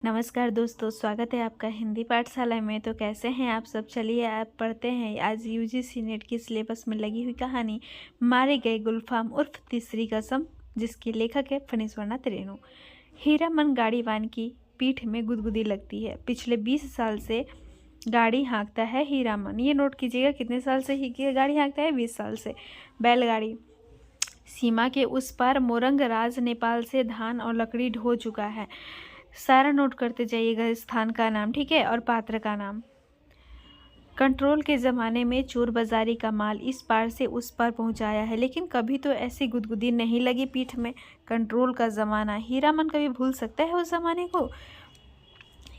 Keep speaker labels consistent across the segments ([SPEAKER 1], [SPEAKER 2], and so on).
[SPEAKER 1] नमस्कार दोस्तों, स्वागत है आपका हिंदी पाठशाला में। तो कैसे हैं आप सब? चलिए आप पढ़ते हैं आज यूजीसी नेट की सिलेबस में लगी हुई कहानी मारे गए गुलफाम उर्फ तीसरी कसम, जिसकी लेखक है फणीश्वरनाथ रेणु। हीरामन गाड़ीवान की पीठ में गुदगुदी लगती है। पिछले 20 साल से गाड़ी हाँकता है हीरामन। ये नोट कीजिएगा, कितने साल से ही गाड़ी हाँकता है? 20 साल से। बैलगाड़ी सीमा के उस पार मोरंग राज नेपाल से धान और लकड़ी ढो चुका है। सारा नोट करते जाइएगा, स्थान का नाम, ठीक है, और पात्र का नाम। कंट्रोल के ज़माने में चोर बाजारी का माल इस पार से उस पार पहुंचाया है, लेकिन कभी तो ऐसी गुदगुदी नहीं लगी पीठ में। कंट्रोल का ज़माना, हीरामन कभी भूल सकता है उस ज़माने को?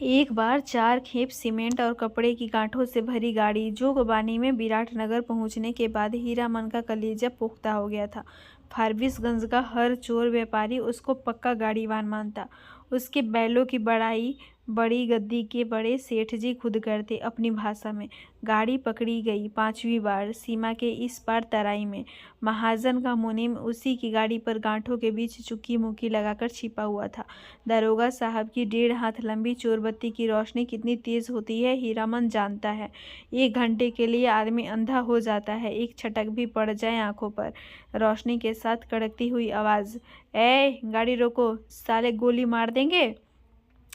[SPEAKER 1] एक बार 4 खेप सीमेंट और कपड़े की गांठों से भरी गाड़ी जोगबानी में विराटनगर पहुंचने के बाद हीरामन का कलेजा पुख्ता हो गया था। फारबिसगंज का हर चोर व्यापारी उसको पक्का गाड़ीवान मानता। उसके बैलों की बड़ाई बड़ी गद्दी के बड़े सेठ जी खुद करते। अपनी भाषा में गाड़ी पकड़ी गई 5वीं बार सीमा के इस पार तराई में। महाजन का मुनीम उसी की गाड़ी पर गांठों के बीच चुक्की मुक्की लगाकर छिपा हुआ था। दरोगा साहब की 1.5 हाथ लंबी चोरबत्ती की रोशनी कितनी तेज होती है हीरामन जानता है। 1 घंटे के लिए आदमी अंधा हो जाता है। एक छटक भी पड़ जाए आंखों पर। रोशनी के साथ कड़कती हुई आवाज़, ए गाड़ी रोको, साले गोली मार देंगे।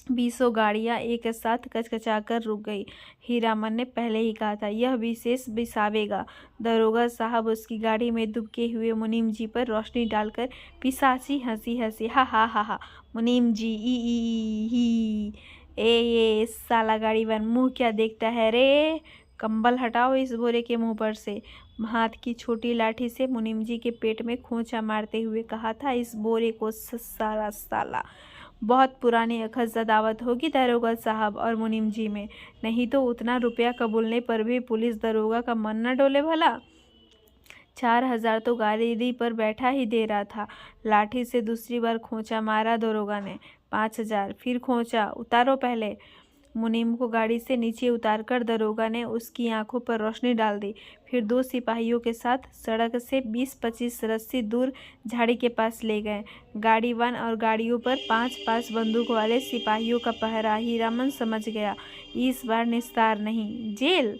[SPEAKER 1] 20 गाड़ियां एक साथ कचकचाकर रुक गई। हीरामन ने पहले ही कहा था, यह विशेष बिसावेगा। दरोगा साहब उसकी गाड़ी में दुबके हुए मुनीम जी पर रोशनी डालकर पिशाची हंसी हंसी, हा हा हा हा, मुनीम जी ई ही, ए ये साला गाड़ीवान, मुंह क्या देखता है रे? कंबल हटाओ इस बोरे के मुंह पर से। हाथ की छोटी लाठी से मुनीम जी के पेट में खोंचा मारते हुए कहा था, इस बोरे को साला साला। बहुत पुरानी अखज़ अदावत होगी दरोगा साहब और मुनीम जी में, नहीं तो उतना रुपया कबूलने पर भी पुलिस दरोगा का मन न डोले भला। 4000 तो गाड़ी पर बैठा ही दे रहा था। लाठी से दूसरी बार खोंचा मारा दरोगा ने। 5000, फिर खोंचा, उतारो पहले। मुनीम को गाड़ी से नीचे उतारकर दरोगा ने उसकी आंखों पर रोशनी डाल दी। फिर 2 सिपाहियों के साथ सड़क से 20-25 रस्सी दूर झाड़ी के पास ले गए। गाड़ीवान और गाड़ियों पर 5-5 बंदूक वाले सिपाहियों का पहरा। हीरामन समझ गया, इस बार निस्तार नहीं, जेल।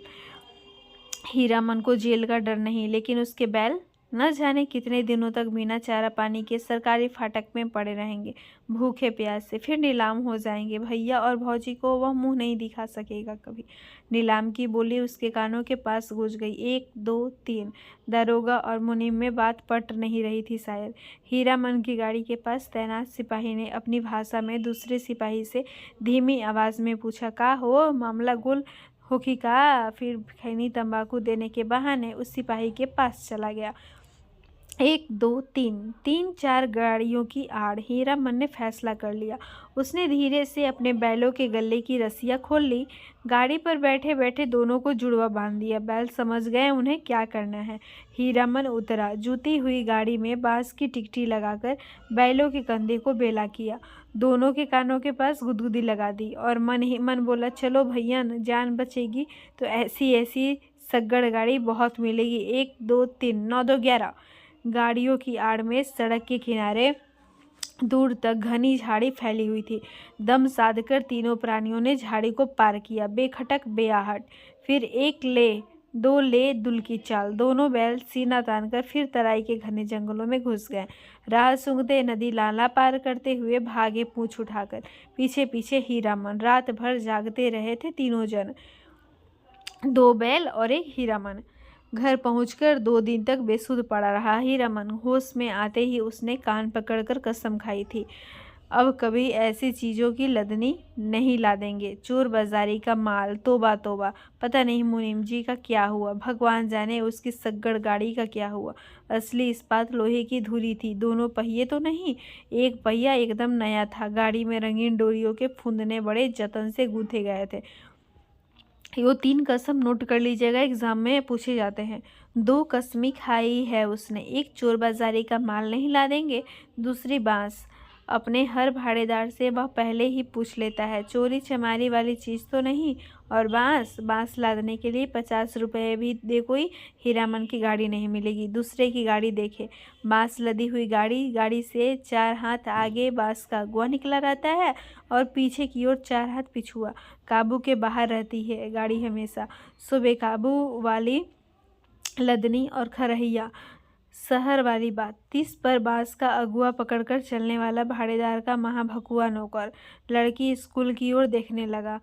[SPEAKER 1] हीरामन को जेल का डर नहीं, लेकिन उसके बैल न जाने कितने दिनों तक बिना चारा पानी के सरकारी फाटक में पड़े रहेंगे, भूखे प्यास से। फिर नीलाम हो जाएंगे। भैया और भौजी को वह मुंह नहीं दिखा सकेगा कभी। नीलाम की बोली उसके कानों के पास गूंज गई। 1 2 3। दरोगा और मुनीम में बात पट नहीं रही थी शायद। हीरामन की गाड़ी के पास तैनात सिपाही ने अपनी भाषा में दूसरे सिपाही से धीमी आवाज़ में पूछा, का हो, मामला गुल होगी का? फिर खैनी तंबाकू देने के बहाने उस सिपाही के पास चला गया। 1 2 3, 3-4 गाड़ियों की आड़। हीरामन ने फैसला कर लिया। उसने धीरे से अपने बैलों के गले की रस्सियां खोल ली। गाड़ी पर बैठे बैठे दोनों को जुड़वा बांध दिया। बैल समझ गए उन्हें क्या करना है। हीरामन उतरा। जूती हुई गाड़ी में बांस की टिकटी लगाकर बैलों के कंधे को बेला किया। दोनों के कानों के पास गुदगुदी लगा दी और मन ही मन बोला, चलो भैया, जान बचेगी तो ऐसी ऐसी सग्गड़ गाड़ी बहुत मिलेगी। 1 2 3, 9 2 11। गाड़ियों की आड़ में सड़क के किनारे दूर तक घनी झाड़ी फैली हुई थी। दम साधकर तीनों प्राणियों ने झाड़ी को पार किया, बेखटक बेआहट। फिर 1 ले 2 ले दुल की चाल। दोनों बैल सीना तानकर फिर तराई के घने जंगलों में घुस गए। राह सूंघते नदी नाला पार करते हुए भागे पूंछ उठाकर। पीछे पीछे हीरामन। रात भर जागते रहे थे तीनों जन, 2 बैल और 1 हीरामन। घर पहुंचकर 2 दिन तक बेसुध पड़ा रहा हीरामन। होश में आते ही उसने कान पकड़कर कसम खाई थी, अब कभी ऐसी चीज़ों की लदनी नहीं लादेंगे। चोर बाजारी का माल, तोबा तोबा। पता नहीं मुनीम जी का क्या हुआ, भगवान जाने उसकी सग्गड़ गाड़ी का क्या हुआ। असली इस्पात लोहे की धुरी थी। दोनों पहिए तो नहीं, एक पहिया एकदम नया था। गाड़ी में रंगीन डोरियों के फुंदने बड़े जतन से गूंथे गए थे। यो 3 कसम नोट कर लीजिएगा, एग्जाम में पूछे जाते हैं। 2 कसमें खाई है उसने। 1 चोर बाजारी का माल नहीं ला देंगे, दूसरी बांस अपने हर भाड़ेदार से वह पहले ही पूछ लेता है, चोरी चमारी वाली चीज़ तो नहीं। और बांस लादने के लिए 50 रुपये भी दे कोई, हीरामन की गाड़ी नहीं मिलेगी। दूसरे की गाड़ी देखे, बांस लदी हुई गाड़ी से 4 हाथ आगे बांस का अगुआ निकला रहता है और पीछे की ओर 4 हाथ पिछुआ। काबू के बाहर रहती है गाड़ी हमेशा। सो बेकाबू वाली लदनी और खरहिया शहर वाली बात। 30 पर बांस का अगुआ पकड़कर चलने वाला भाड़ेदार का महाभकुआ नौकर लड़की स्कूल की ओर देखने लगा।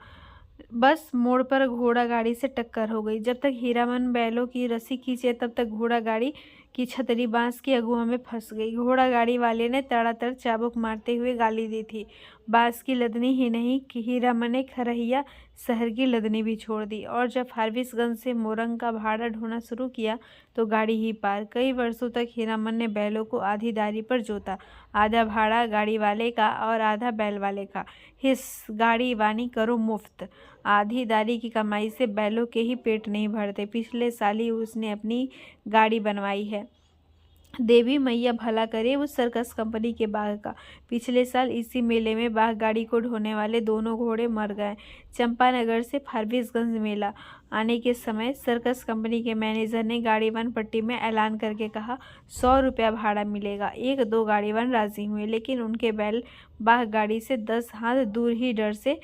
[SPEAKER 1] बस मोड़ पर घोड़ा गाड़ी से टक्कर हो गई। जब तक हीरामन बैलों की रस्सी खींचे तब तक घोड़ा गाड़ी की छतरी बांस की अगुआ में फंस गई। घोड़ा गाड़ी वाले ने तड़ातड़ चाबुक मारते हुए गाली दी थी। बांस की लदनी ही नहीं कि हीरामन ने खरहिया शहर की लदनी भी छोड़ दी। और जब फारबिसगंज से मोरंग का भाड़ा ढोना शुरू किया तो गाड़ी ही पार। कई वर्षों तक हीरामन ने बैलों को आधी दारी पर जोता, आधा भाड़ा गाड़ी वाले का और आधा बैल वाले का। हिस गाड़ी वानी करो मुफ्त। आधी दारी की कमाई से बैलों के ही पेट नहीं भरते। पिछले साल ही उसने अपनी गाड़ी बनवाई है। देवी मैया भला करे उस सर्कस कंपनी के बाघ का। पिछले साल इसी मेले में बाघ गाड़ी को ढोने वाले दोनों घोड़े मर गए। चंपानगर से फारबिसगंज मेला आने के समय सर्कस कंपनी के मैनेजर ने गाड़ीवान पट्टी में ऐलान करके कहा, 100 रुपया भाड़ा मिलेगा। 1-2 गाड़ीवान राजी हुए, लेकिन उनके बैल बाघ गाड़ी से 10 हाथ दूर ही डर से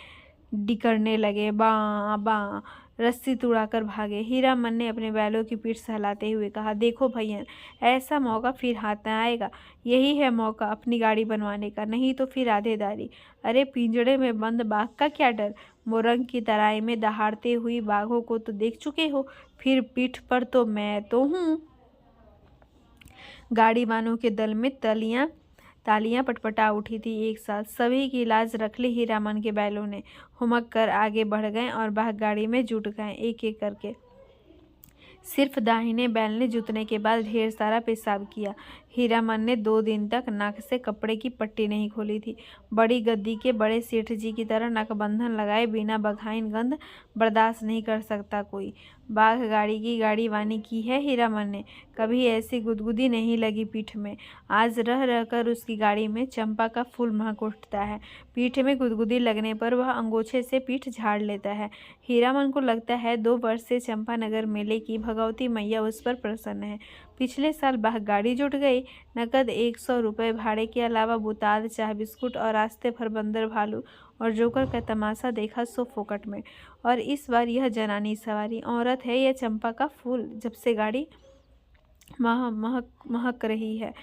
[SPEAKER 1] डिकरने लगे। बाँ बाँ रस्सी तुड़ाकर भागे। हीरामन ने अपने बैलों की पीठ सहलाते हुए कहा, देखो भैया, ऐसा मौका फिर हाथ न आएगा। यही है मौका अपनी गाड़ी बनवाने का, नहीं तो फिर आधेदारी। अरे पिंजड़े में बंद बाघ का क्या डर? मोरंग की तराई में दहाड़ते हुई बाघों को तो देख चुके हो, फिर पीठ पर तो मैं तो हूँ। गाड़ी वालों के दल में तालियां पटपटा उठी थी एक साथ। सभी की लाज रख ली हीरामन के बैलों ने। हुमक कर आगे बढ़ गए और बाघ गाड़ी में जुट गए एक एक करके। सिर्फ दाहिने बैल ने जुतने के बाद ढेर सारा पेशाब किया। हीरामन ने 2 दिन तक नाक से कपड़े की पट्टी नहीं खोली थी। बड़ी गद्दी के बड़े सेठ जी की तरह नाकबंधन लगाए बिना बघाइन गंध बर्दाश्त नहीं कर सकता कोई। बाघ गाड़ी की गाड़ी वानी की है हीरामन ने। कभी ऐसी गुदगुदी नहीं लगी पीठ में। आज रह रहकर उसकी गाड़ी में चंपा का फूल महक उठता है। पीठ में गुदगुदी लगने पर वह अंगोछे से पीठ झाड़ लेता है। हीरामन को लगता है 2 वर्ष से चंपानगर मेले की भगवती मैया उस पर प्रसन्न है। पिछले साल बाघ गाड़ी जुट गई। नकद 100 रुपये भाड़े के अलावा बुताद, चाय बिस्कुट और रास्ते भर बंदर भालू और जोकर का तमाशा देखा सो फोकट में। और इस बार यह जनानी सवारी औरत है या चंपा का फूल। जब से गाड़ी महक रही है।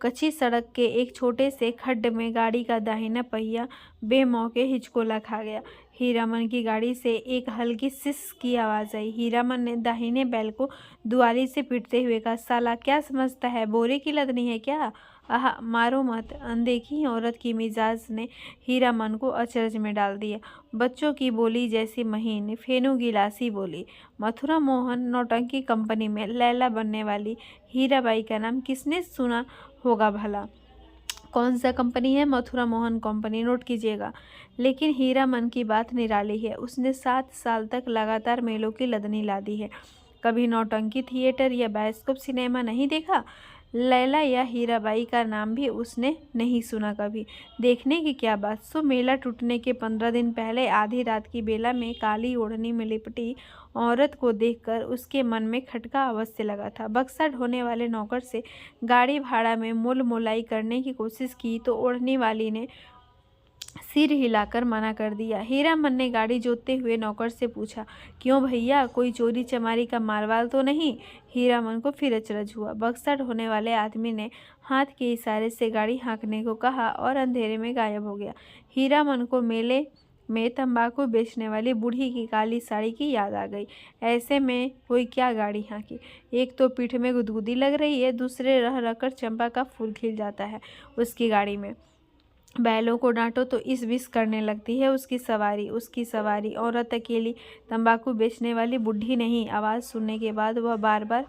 [SPEAKER 1] कच्ची सड़क के एक छोटे से खड्ड में गाड़ी का दाहिना पहिया बेमौके हिचकोला खा गया। हीरामन की गाड़ी से एक हल्की सिस की आवाज़ आई। हीरामन ने दाहिने बैल को दुआली से पीटते हुए कहा, साला क्या समझता है, बोरे की लदनी है क्या? आह, मारो मत। अनदेखी औरत की मिजाज ने हीरामन को अचरज में डाल दिया। बच्चों की बोली जैसी महीन फेनू गिलासी बोली। मथुरा मोहन नौटंकी कंपनी में लैला बनने वाली हीराबाई का नाम किसने सुना होगा भला? कौन सा कंपनी है? मथुरा मोहन कंपनी, नोट कीजिएगा। लेकिन हीरामन की बात निराली है। उसने 7 साल तक लगातार मेलों की लदनी लादी है। कभी नौटंकी थिएटर या बायोस्कोप सिनेमा नहीं देखा। लैला या हीराबाई का नाम भी उसने नहीं सुना कभी। देखने की क्या बात। सो मेला टूटने के 15 दिन पहले आधी रात की बेला में काली ओढ़नी में लिपटी औरत को देखकर उसके मन में खटका अवश्य लगा था। बक्सा ढोने वाले नौकर से गाड़ी भाड़ा में मोल मोलाई करने की कोशिश की तो ओढ़नी वाली ने सिर हिलाकर मना कर दिया। हीरामन ने गाड़ी जोतते हुए नौकर से पूछा, क्यों भैया, कोई चोरी चमारी का मालवाल तो नहीं? हीरामन को फिर अचरज हुआ। बक्सा ढोने वाले आदमी ने हाथ के इशारे से गाड़ी हाँकने को कहा और अंधेरे में गायब हो गया। हीरामन को मेले में तंबाकू बेचने वाली बूढ़ी की काली साड़ी की याद आ गई। ऐसे में कोई क्या गाड़ी हाँकी? एक तो पीठ में गुदगुदी लग रही है, दूसरे रह रहकर चंपा का फूल खिल जाता है उसकी गाड़ी में। बैलों को डांटो तो इस विस करने लगती है उसकी सवारी। औरत अकेली तंबाकू बेचने वाली बुढ़ी नहीं। आवाज़ सुनने के बाद वह बार बार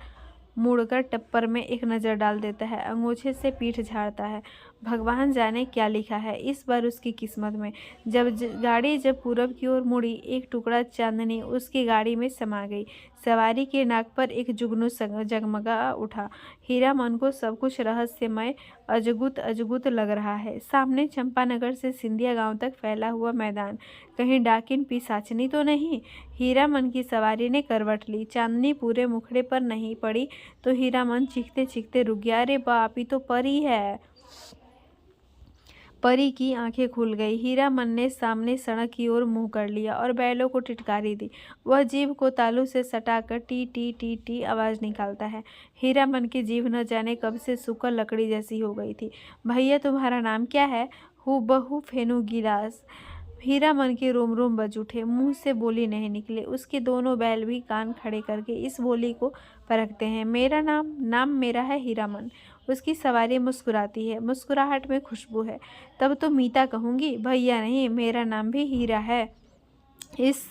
[SPEAKER 1] मुड़कर टप्पर में एक नज़र डाल देता है। अंगूछे से पीठ झाड़ता है। भगवान जाने क्या लिखा है इस बार उसकी किस्मत में। गाड़ी जब पूरब की ओर मुड़ी, एक टुकड़ा चांदनी उसकी गाड़ी में समा गई। सवारी के नाक पर एक जुगनू जगमगा उठा। हीरामन को सब कुछ रहस्यमय, अजगुत अजगुत लग रहा है। सामने चंपानगर से सिंधिया गांव तक फैला हुआ मैदान, कहीं डाकिन पिशाचनी तो नहीं। हीरामन की सवारी ने करवट ली। चांदनी पूरे मुखड़े पर नहीं पड़ी तो हीरामन चीखते चीखते रुक गया। अरे बाप, ये तो परी है। परी की आंखें खुल गई। हीरामन ने सामने सड़क की ओर मुंह कर लिया और बैलों को टिटकारी दी। वह जीभ को तालू से सटाकर टी टी टी टी आवाज निकालता है। हीरामन की जीभ न जाने कब से सूखा लकड़ी जैसी हो गई थी। भैया तुम्हारा नाम क्या है? हूबहू फेनू गिलास। हीरामन के रोम रोम बज उठे। मुंह से बोली नहीं निकले। उसके दोनों बैल भी कान खड़े करके इस बोली को परखते हैं। मेरा नाम मेरा है हीरामन। उसकी सवारी मुस्कुराती है। मुस्कुराहट में खुशबू है। तब तो मीता कहूँगी, भैया नहीं, मेरा नाम भी हीरा है। इस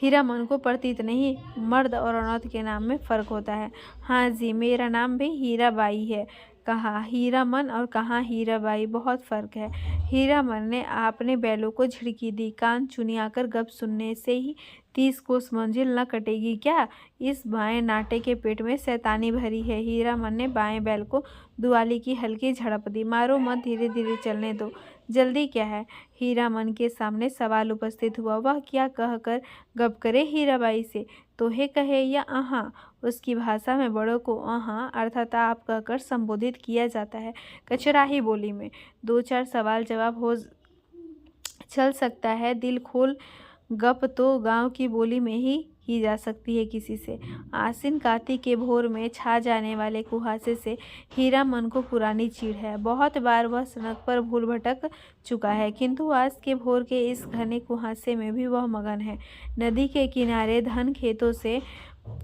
[SPEAKER 1] हीरामन को प्रतीत नहीं, मर्द और औरत के नाम में फ़र्क होता है। हाँ जी, मेरा नाम भी हीराबाई है। कहाँ हीरामन और कहाँ हीराबाई, बहुत फ़र्क है। हीरामन ने आपने बैलों को झिड़की दी। कान चुनियाकर गप सुनने से ही 30 कोस मंजिल न कटेगी क्या? इस बाएं नाटे के पेट में शैतानी भरी है। हीरामन ने बाएं बैल को दुआली की हल्की झड़प दी। मारो मत, धीरे धीरे चलने दो। जल्दी क्या है? हीरामन के सामने सवाल उपस्थित हुआ। वह क्या कहकर गप करे हीराबाई से? तोहे कहे या अहाँ? उसकी भाषा में बड़ों को अहाँ अर्थात आप कहकर संबोधित किया जाता है। कचराही बोली में 2-4 सवाल जवाब हो चल सकता है। दिल खोल गप तो गांव की बोली में ही की जा सकती है किसी से। आसिन कार्तिक के भोर में छा जाने वाले कुहासे से हीरामन को पुरानी चीड़ है। बहुत बार वह सड़क पर भूल भटक चुका है, किंतु आज के भोर के इस घने कुहासे में भी वह मगन है। नदी के किनारे धन खेतों से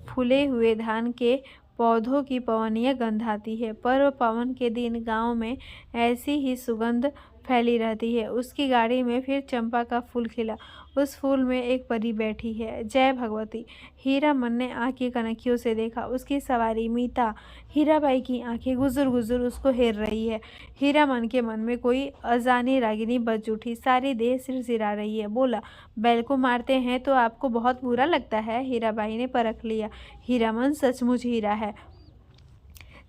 [SPEAKER 1] फूले हुए धान के पौधों की पवनिया गंध आती है। पर्व पावन के दिन गांव में ऐसी ही सुगंध फैली रहती है। उसकी गाड़ी में फिर चंपा का फूल खिला। उस फूल में एक परी बैठी है। जय भगवती। हीरामन ने आँख की कनखियों से देखा। उसकी सवारी मीता हीराबाई की आंखें गुजुर गुजुर उसको हेर रही है। हीरामन के मन में कोई अजानी रागिनी बज उठी। सारी देह सिरसिरा रही है। बोला, बैल को मारते हैं तो आपको बहुत बुरा लगता है? हीराबाई ने परख लिया। हीरामन सचमुच हीरा है।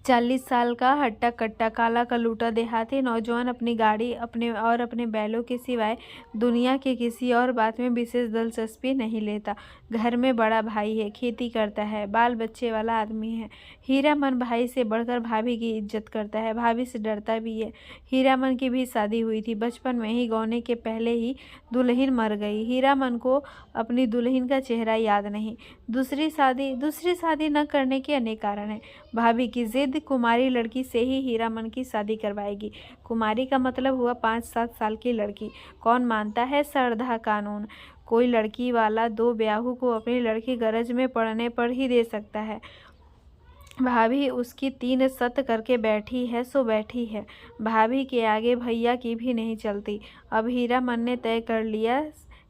[SPEAKER 1] 40 साल का हट्टा कट्टा काला कलूटा देहाती नौजवान अपनी गाड़ी अपने बैलों के सिवाय दुनिया के किसी और बात में विशेष दिलचस्पी नहीं लेता। घर में बड़ा भाई है, खेती करता है, बाल बच्चे वाला आदमी है। हीरामन भाई से बढ़कर भाभी की इज्जत करता है, भाभी से डरता भी है। हीरामन की भी शादी हुई थी। बचपन में ही गौने के पहले ही दुल्हन मर गई। हीरामन को अपनी दुल्हन का चेहरा याद नहीं। दूसरी शादी न करने के अनेक कारण हैं। भाभी की जिद कुमारी लड़की से ही हीरामन की शादी करवाएगी। कुमारी का मतलब हुआ 5-7 साल की लड़की। कौन मानता है सरधा कानून? कोई लड़की वाला 2 ब्याहू को अपनी लड़की गरज में पड़ने पर ही दे सकता है। भाभी उसकी 3 सत करके बैठी है सो बैठी है। भाभी के आगे भैया की भी नहीं चलती। अब हीरामन ने तय कर लिया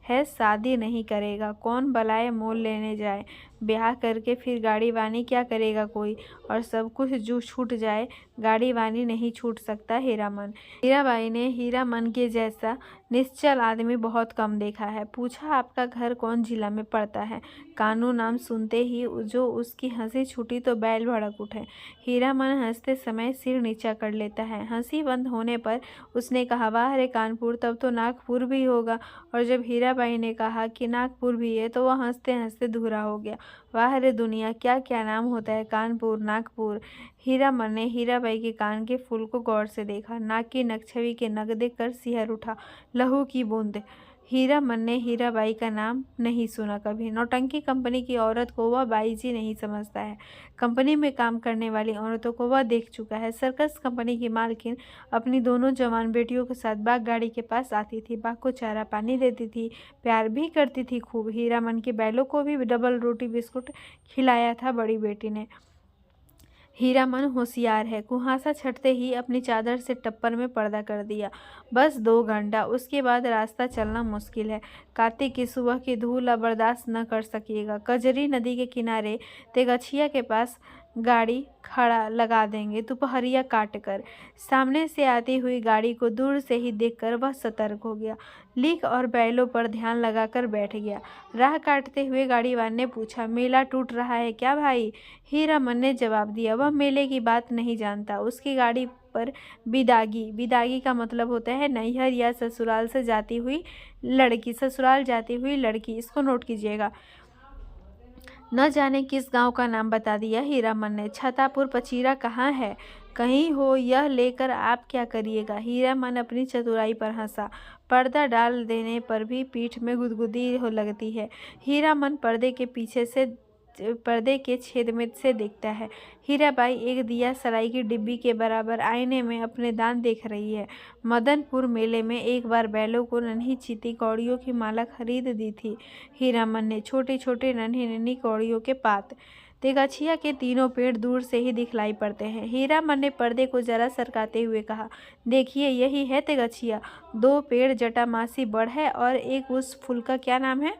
[SPEAKER 1] है, शादी नहीं करेगा। कौन बलाए मोल लेने जाए? ब्याह करके फिर गाड़ी वानी क्या करेगा कोई? और सब कुछ जो छूट जाए, गाड़ी वानी नहीं छूट सकता हीरामन। हीराबाई ने हीरामन के जैसा निश्चल आदमी बहुत कम देखा है। पूछा, आपका घर कौन जिला में पड़ता है? कानू नाम सुनते ही जो उसकी हंसी छूटी तो बैल भड़क उठे। हीरामन हंसते समय सिर नीचा कर लेता है। हंसी बंद होने पर उसने कहा, वाह रे कानपुर, तब तो नागपुर भी होगा। और जब हीराबाई ने कहा कि नागपुर भी है तो वह हंसते हंसते धूरा हो गया। वाह रे दुनिया, क्या क्या नाम होता है, कानपुर, नागपुर। हीरामन ने हीराबाई के कान के फूल को गौर से देखा। नाक की नकछवी के नग देख कर सिहर उठा। लहू की बूंद। हीरामन ने हीराबाई का नाम नहीं सुना कभी। नौटंकी कंपनी की औरत को वह बाई जी नहीं समझता है। कंपनी में काम करने वाली औरतों को वह देख चुका है। सर्कस कंपनी की मालकिन अपनी दोनों जवान बेटियों के साथ बाग गाड़ी के पास आती थी। बाग को चारा पानी देती थी, प्यार भी करती थी खूब। हीरामन के बैलों को भी डबल रोटी बिस्कुट खिलाया था बड़ी बेटी ने। हीरामन होशियार है। कुहासा छटते ही अपनी चादर से टप्पर में पर्दा कर दिया। बस 2 घंटा, उसके बाद रास्ता चलना मुश्किल है। कार्तिक की सुबह की धूल अब बर्दाश्त न कर सकेगा। कजरी नदी के किनारे तेगछिया के पास गाड़ी खड़ा लगा देंगे दोपहरिया काट कर। सामने से आती हुई गाड़ी को दूर से ही देखकर वह सतर्क हो गया। लीक और बैलों पर ध्यान लगाकर बैठ गया। राह काटते हुए गाड़ीवान ने पूछा, मेला टूट रहा है क्या भाई? हीरामन ने जवाब दिया, वह मेले की बात नहीं जानता। उसकी गाड़ी पर बिदागी, बिदागी का मतलब होता है नैहर या ससुराल से जाती हुई लड़की, ससुराल जाती हुई लड़की, इसको नोट कीजिएगा। न जाने किस गांव का नाम बता दिया हीरामन ने। छतापुर पचीरा कहाँ है? कहीं हो, यह लेकर आप क्या करिएगा? हीरामन अपनी चतुराई पर हंसा। पर्दा डाल देने पर भी पीठ में गुदगुदी हो लगती है। हीरामन पर्दे के छेद में से देखता है। हीराबाई एक दिया सलाई की डिब्बी के बराबर आईने में अपने दांत देख रही है। मदनपुर मेले में एक बार बैलों को नन्ही चीती कौड़ियों की माला खरीद दी थी हीरामन ने, छोटे छोटे नन्ही नन्ही कौड़ियों के पात। तेगछिया के तीनों पेड़ दूर से ही दिखलाई पड़ते हैं। हीरामन ने पर्दे को जरा सरकाते हुए कहा, देखिए यही है तेगछिया। 2 पेड़ जटामासी बड़ है और एक उस फूल का क्या नाम है?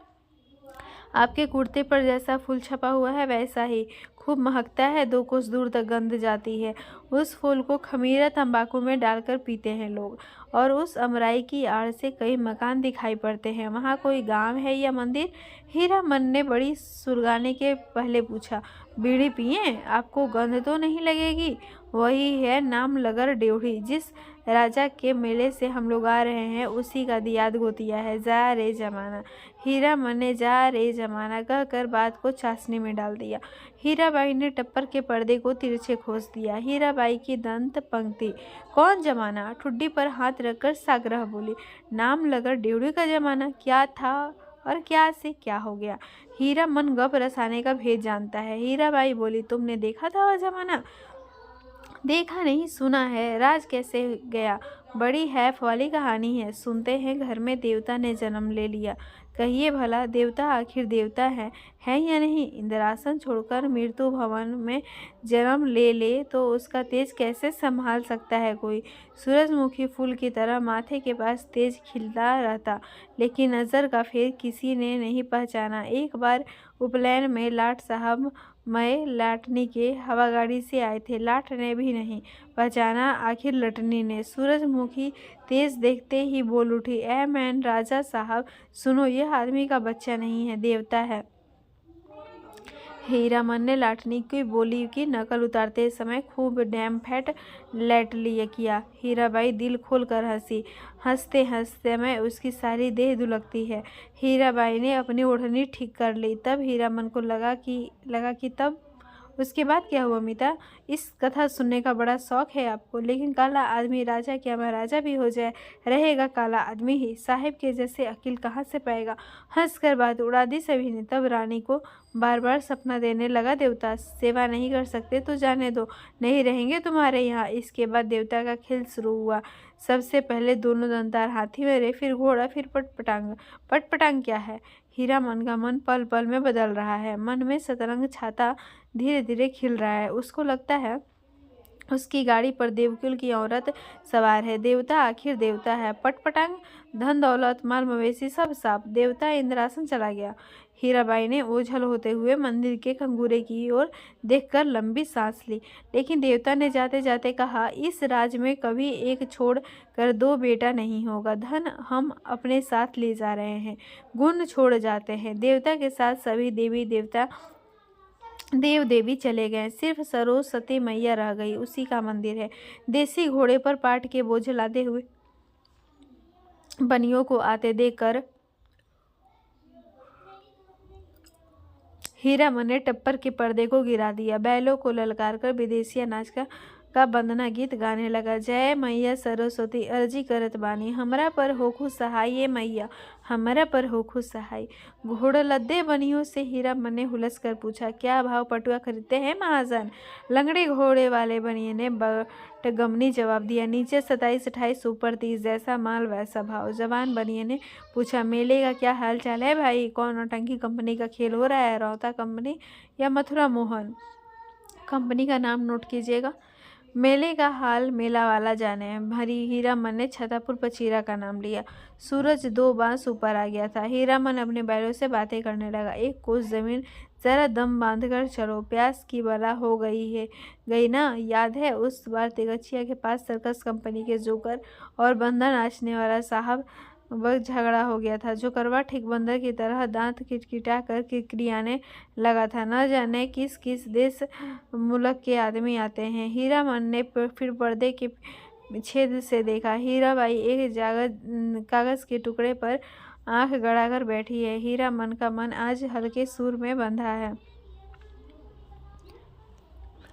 [SPEAKER 1] आपके कुर्ते पर जैसा फूल छपा हुआ है वैसा ही, खूब महकता है, 2 कोस दूर तक गंध जाती है। उस फूल को खमीरा तंबाकू में डालकर पीते हैं लोग। और उस अमराई की आड़ से कई मकान दिखाई पड़ते हैं। वहाँ कोई गांव है या मंदिर? हीरामन ने बड़ी सुलगाने के पहले पूछा। बीड़ी पिए, आपको गंध तो नहीं लगेगी? वही है नाम लगर ड्योढ़ी। जिस राजा के मेले से हम लोग आ रहे हैं उसी का दियाद गोतिया है। जा रे जमाना। हीरामन ने जा रे जमाना कहकर बात को चाशनी में डाल दिया। हीराबाई ने टप्पर के पर्दे को तिरछे खोस दिया। हीराबाई की दंत पंक्ति। कौन जमाना? ठुड्डी पर हाथ रखकर साग्रह बोली। नाम लगर ड्योढ़ी का जमाना क्या था और क्या से क्या हो गया? हीरामन गप रसाने का भेद जानता है। हीराबाई बोली, तुमने देखा था वह जमाना? देखा नहीं, सुना है। राज कैसे गया? बड़ी हैफ वाली कहानी है। सुनते हैं घर में देवता ने जन्म ले लिया। कहिए भला, देवता आखिर देवता है या नहीं? इंद्रासन छोड़कर मृत्यु भवन में जन्म ले तो उसका तेज कैसे संभाल सकता है कोई? सूरजमुखी फूल की तरह माथे के पास तेज खिलता रहता, लेकिन नज़र का फेर किसी ने नहीं पहचाना। एक बार उपनयन में लाट साहब मैं लाटनी के हवागाड़ी से आए थे। लाट ने भी नहीं पहचाना, आखिर लटनी ने। सूरजमुखी तेज देखते ही बोल उठी, ए मैन राजा साहब सुनो, यह आदमी का बच्चा नहीं है, देवता है। हीरामन ने लाटनी की बोली की नकल उतारते समय खूब डैम फैट लेट लिया किया। हीराबाई दिल खोल कर हंसी। हंसते हंसते में उसकी सारी देह दुलकती है। हीराबाई ने अपनी ओढ़नी ठीक कर ली। तब हीरामन को लगा कि तब उसके बाद क्या हुआ? मीता, इस कथा सुनने का बड़ा शौक है आपको, लेकिन काला आदमी राजा क्या महाराजा भी हो जाए, रहेगा काला आदमी ही। साहिब के जैसे अकील कहाँ से पाएगा? हंसकर बात उड़ा दी सभी ने। तब रानी को बार बार सपना देने लगा, देवता सेवा नहीं कर सकते तो जाने दो, नहीं रहेंगे तुम्हारे यहाँ। इसके बाद देवता का खेल शुरू हुआ। सबसे पहले दोनों दंतार हाथी मेरे, फिर घोड़ा, फिर पटपटांग। पटपटांग क्या है? हीरामन का मन पल पल में बदल रहा है। मन में सतरंग छाता धीरे धीरे खिल रहा है। उसको लगता है उसकी गाड़ी पर देवकुल की औरत सवार है। देवता आखिर देवता है। पटपटांग, धन दौलत माल मवेशी सब साफ। देवता इंद्रासन चला गया। हीराबाई ने ओझल होते हुए मंदिर के खंगूरे की ओर देखकर लंबी सांस ली। लेकिन देवता ने जाते जाते कहा, इस राज में कभी एक छोड़ कर 2 बेटा नहीं होगा। धन हम अपने साथ ले जा रहे हैं, गुण छोड़ जाते हैं। देवता के साथ सभी देव देवी चले गए, सिर्फ सरस्वती मैया रह गई, उसी का मंदिर है। देसी घोड़े पर पाट के बोझ लादे हुए बनियों को आते देखकर हीरामन ने टप्पर के पर्दे को गिरा दिया। बैलों को ललकार कर विदेशिया नाच का वंदना गीत गाने लगा। जय मैया सरस्वती अर्जी करत बानी, हमरा पर होखु सहाय, ये मैया हमरा पर होखु सहाय। घोड़ा लद्दे बनियों से हीरामन ने हुलस कर पूछा, क्या भाव पटुआ खरीदते हैं महाजन? लंगड़े घोड़े वाले बनिए ने बटगमनी जवाब दिया, नीचे 27 28 ऊपर 30, जैसा माल वैसा भाव। जवान बनिए ने पूछा, मेले का क्या हाल चाल है भाई? कौन नौटंकी कंपनी का खेल हो रहा है? रौता कंपनी या मथुरा मोहन कंपनी का नाम नोट कीजिएगा। मेले का हाल मेला वाला जाने। भरी हीरामन ने छतरपुर पचीरा का नाम लिया। सूरज 2 बांस ऊपर आ गया था। हीरामन अपने बैलों से बातें करने लगा। एक कोस जमीन जरा दम बांधकर चलो, प्यास की बला हो गई ना। याद है उस बार तिगछिया के पास सर्कस कंपनी के जोकर और बंदर नाचने वाला साहब वक्त झगड़ा हो गया था। जो करवा ठीक बंदर की तरह दांत किटकिटा कर किरकिरियाने लगा था। न जाने किस किस देश मुल्क के आदमी आते हैं। हीरामन ने फिर पर्दे के छेद से देखा। हीराबाई एक कागज के टुकड़े पर आंख गड़ाकर बैठी है। हीरामन का मन आज हल्के सुर में बंधा है।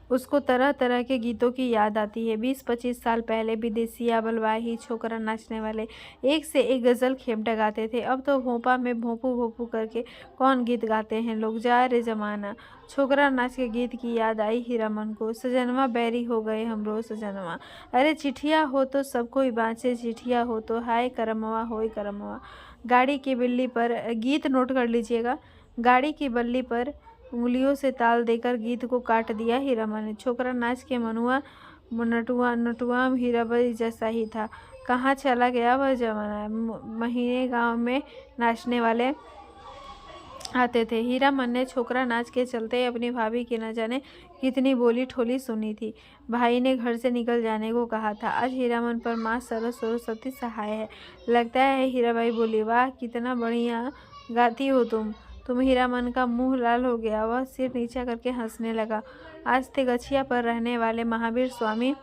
[SPEAKER 1] उसको तरह तरह के गीतों की याद आती है। 20-25 साल पहले विदेशिया बलवाही छोकरा नाचने वाले एक से एक गजल खेमटा गाते थे। अब तो भोपा में भोंपू भोंपू करके कौन गीत गाते हैं लोग। जा रे जमाना। छोकरा नाच के गीत की याद आई हीरामन को। सजनवा बैरी हो गए हमरो सजनवा। अरे चिठिया हो तो सब कोई बाँचे, चिठिया हो तो हाय करमवा होय करमवा। गाड़ी की बिल्ली पर गीत नोट कर लीजिएगा। गाड़ी की बल्ली पर उंगलियों से ताल देकर गीत को काट दिया हीरामन ने। छोकरा नाच के मनुआ नटुआ हीराबाई जैसा ही था। कहाँ चला गया वह जमाना। महीने गांव में नाचने वाले आते थे। हीरामन ने छोकरा नाच के चलते अपनी भाभी की न जाने कितनी बोली ठोली सुनी थी। भाई ने घर से निकल जाने को कहा था। आज हीरामन पर माँ सरस्वती सहाय है, लगता है। हीराबाई बोली, वाह कितना बढ़िया गाती हो तुम। हीरामन का मुंह लाल हो गया। वह सिर नीचा करके हंसने लगा। आज तेगछिया पर रहने वाले महावीर स्वामी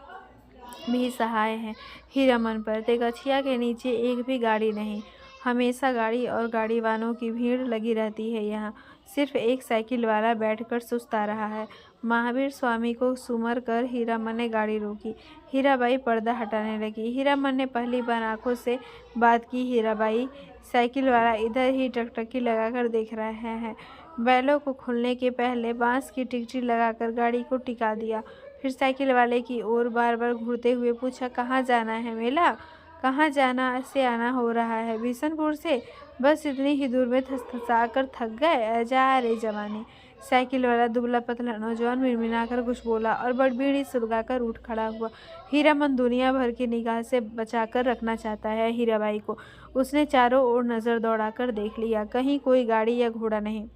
[SPEAKER 1] भी सहाय हैं हीरामन पर। तेगछिया के नीचे एक भी गाड़ी नहीं। हमेशा गाड़ी और गाड़ी वालों की भीड़ लगी रहती है यहाँ। सिर्फ एक साइकिल वाला बैठकर सुस्ता रहा है। महावीर स्वामी को सुमर कर हीरामन ने गाड़ी रोकी। हीराबाई पर्दा हटाने लगी। हीरामन ने पहली बार आंखों से बात की। हीराबाई, साइकिल वाला इधर ही टकटकी लगाकर देख रहा है। बैलों को खुलने के पहले बांस की टिकटी लगाकर गाड़ी को टिका दिया। फिर साइकिल वाले की ओर बार बार घूरते हुए पूछा, कहाँ जाना है मेला? कहाँ जाना से आना हो रहा है? बिशनपुर से? बस इतनी ही दूर में थसा कर थक गए? जा रे जवानी। साइकिल वाला दुबला पतला नौजवान मिनमिनाकर कुछ बोला और बड़बीड़ी सुलगाकर उठ खड़ा हुआ। हीरामन दुनिया भर की निगाह से बचाकर रखना चाहता है हीराबाई को। उसने चारों ओर नजर दौड़ाकर देख लिया। कहीं कोई गाड़ी या घोड़ा नहीं।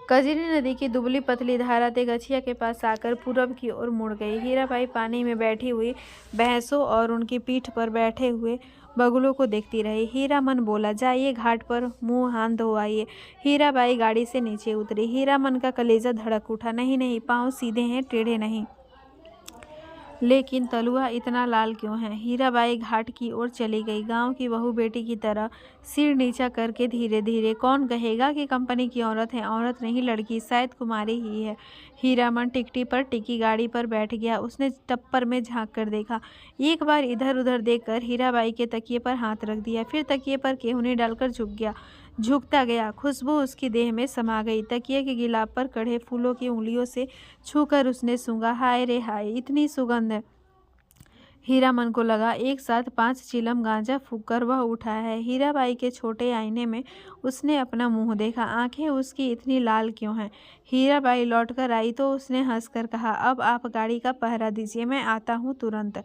[SPEAKER 1] कजरी नदी की दुबली पतली धारा तेगछिया के पास आकर पूरब की ओर मुड़ गई। हीराबाई पानी में बैठी हुई भैंसों और उनकी पीठ पर बैठे हुए बगुलों को देखती रही। हीरामन बोला, जाइए घाट पर मुंह हाथ धो आइए। हीराबाई गाड़ी से नीचे उतरी। हीरामन का कलेजा धड़क उठा। नहीं, पाँव सीधे हैं, टेढ़े नहीं। लेकिन तलुआ इतना लाल क्यों है? हीराबाई घाट की ओर चली गई। गांव की बहू बेटी की तरह सिर नीचा करके धीरे धीरे। कौन कहेगा कि कंपनी की औरत है? औरत नहीं, लड़की, शायद कुमारी ही है। हीरामन टिकटी पर टिकी गाड़ी पर बैठ गया। उसने टप्पर में झांक कर देखा। एक बार इधर उधर देखकर हीराबाई के तकिए पर हाथ रख दिया। फिर तकिए पर केहूनी डालकर झुकता गया। खुशबू उसकी देह में समा गई। तकिए के गिलाफ पर कढ़े फूलों की उंगलियों से छूकर उसने सूंघा। हाय रे हाय, इतनी सुगंध है। हीरामन को लगा एक साथ 5 चिलम गांजा फूंककर वह उठा है। हीराबाई के छोटे आईने में उसने अपना मुंह देखा। आंखें उसकी इतनी लाल क्यों हैं? हीराबाई लौटकर आई तो उसने हंसकर कहा, अब आप गाड़ी का पहरा दीजिए, मैं आता हूँ तुरंत।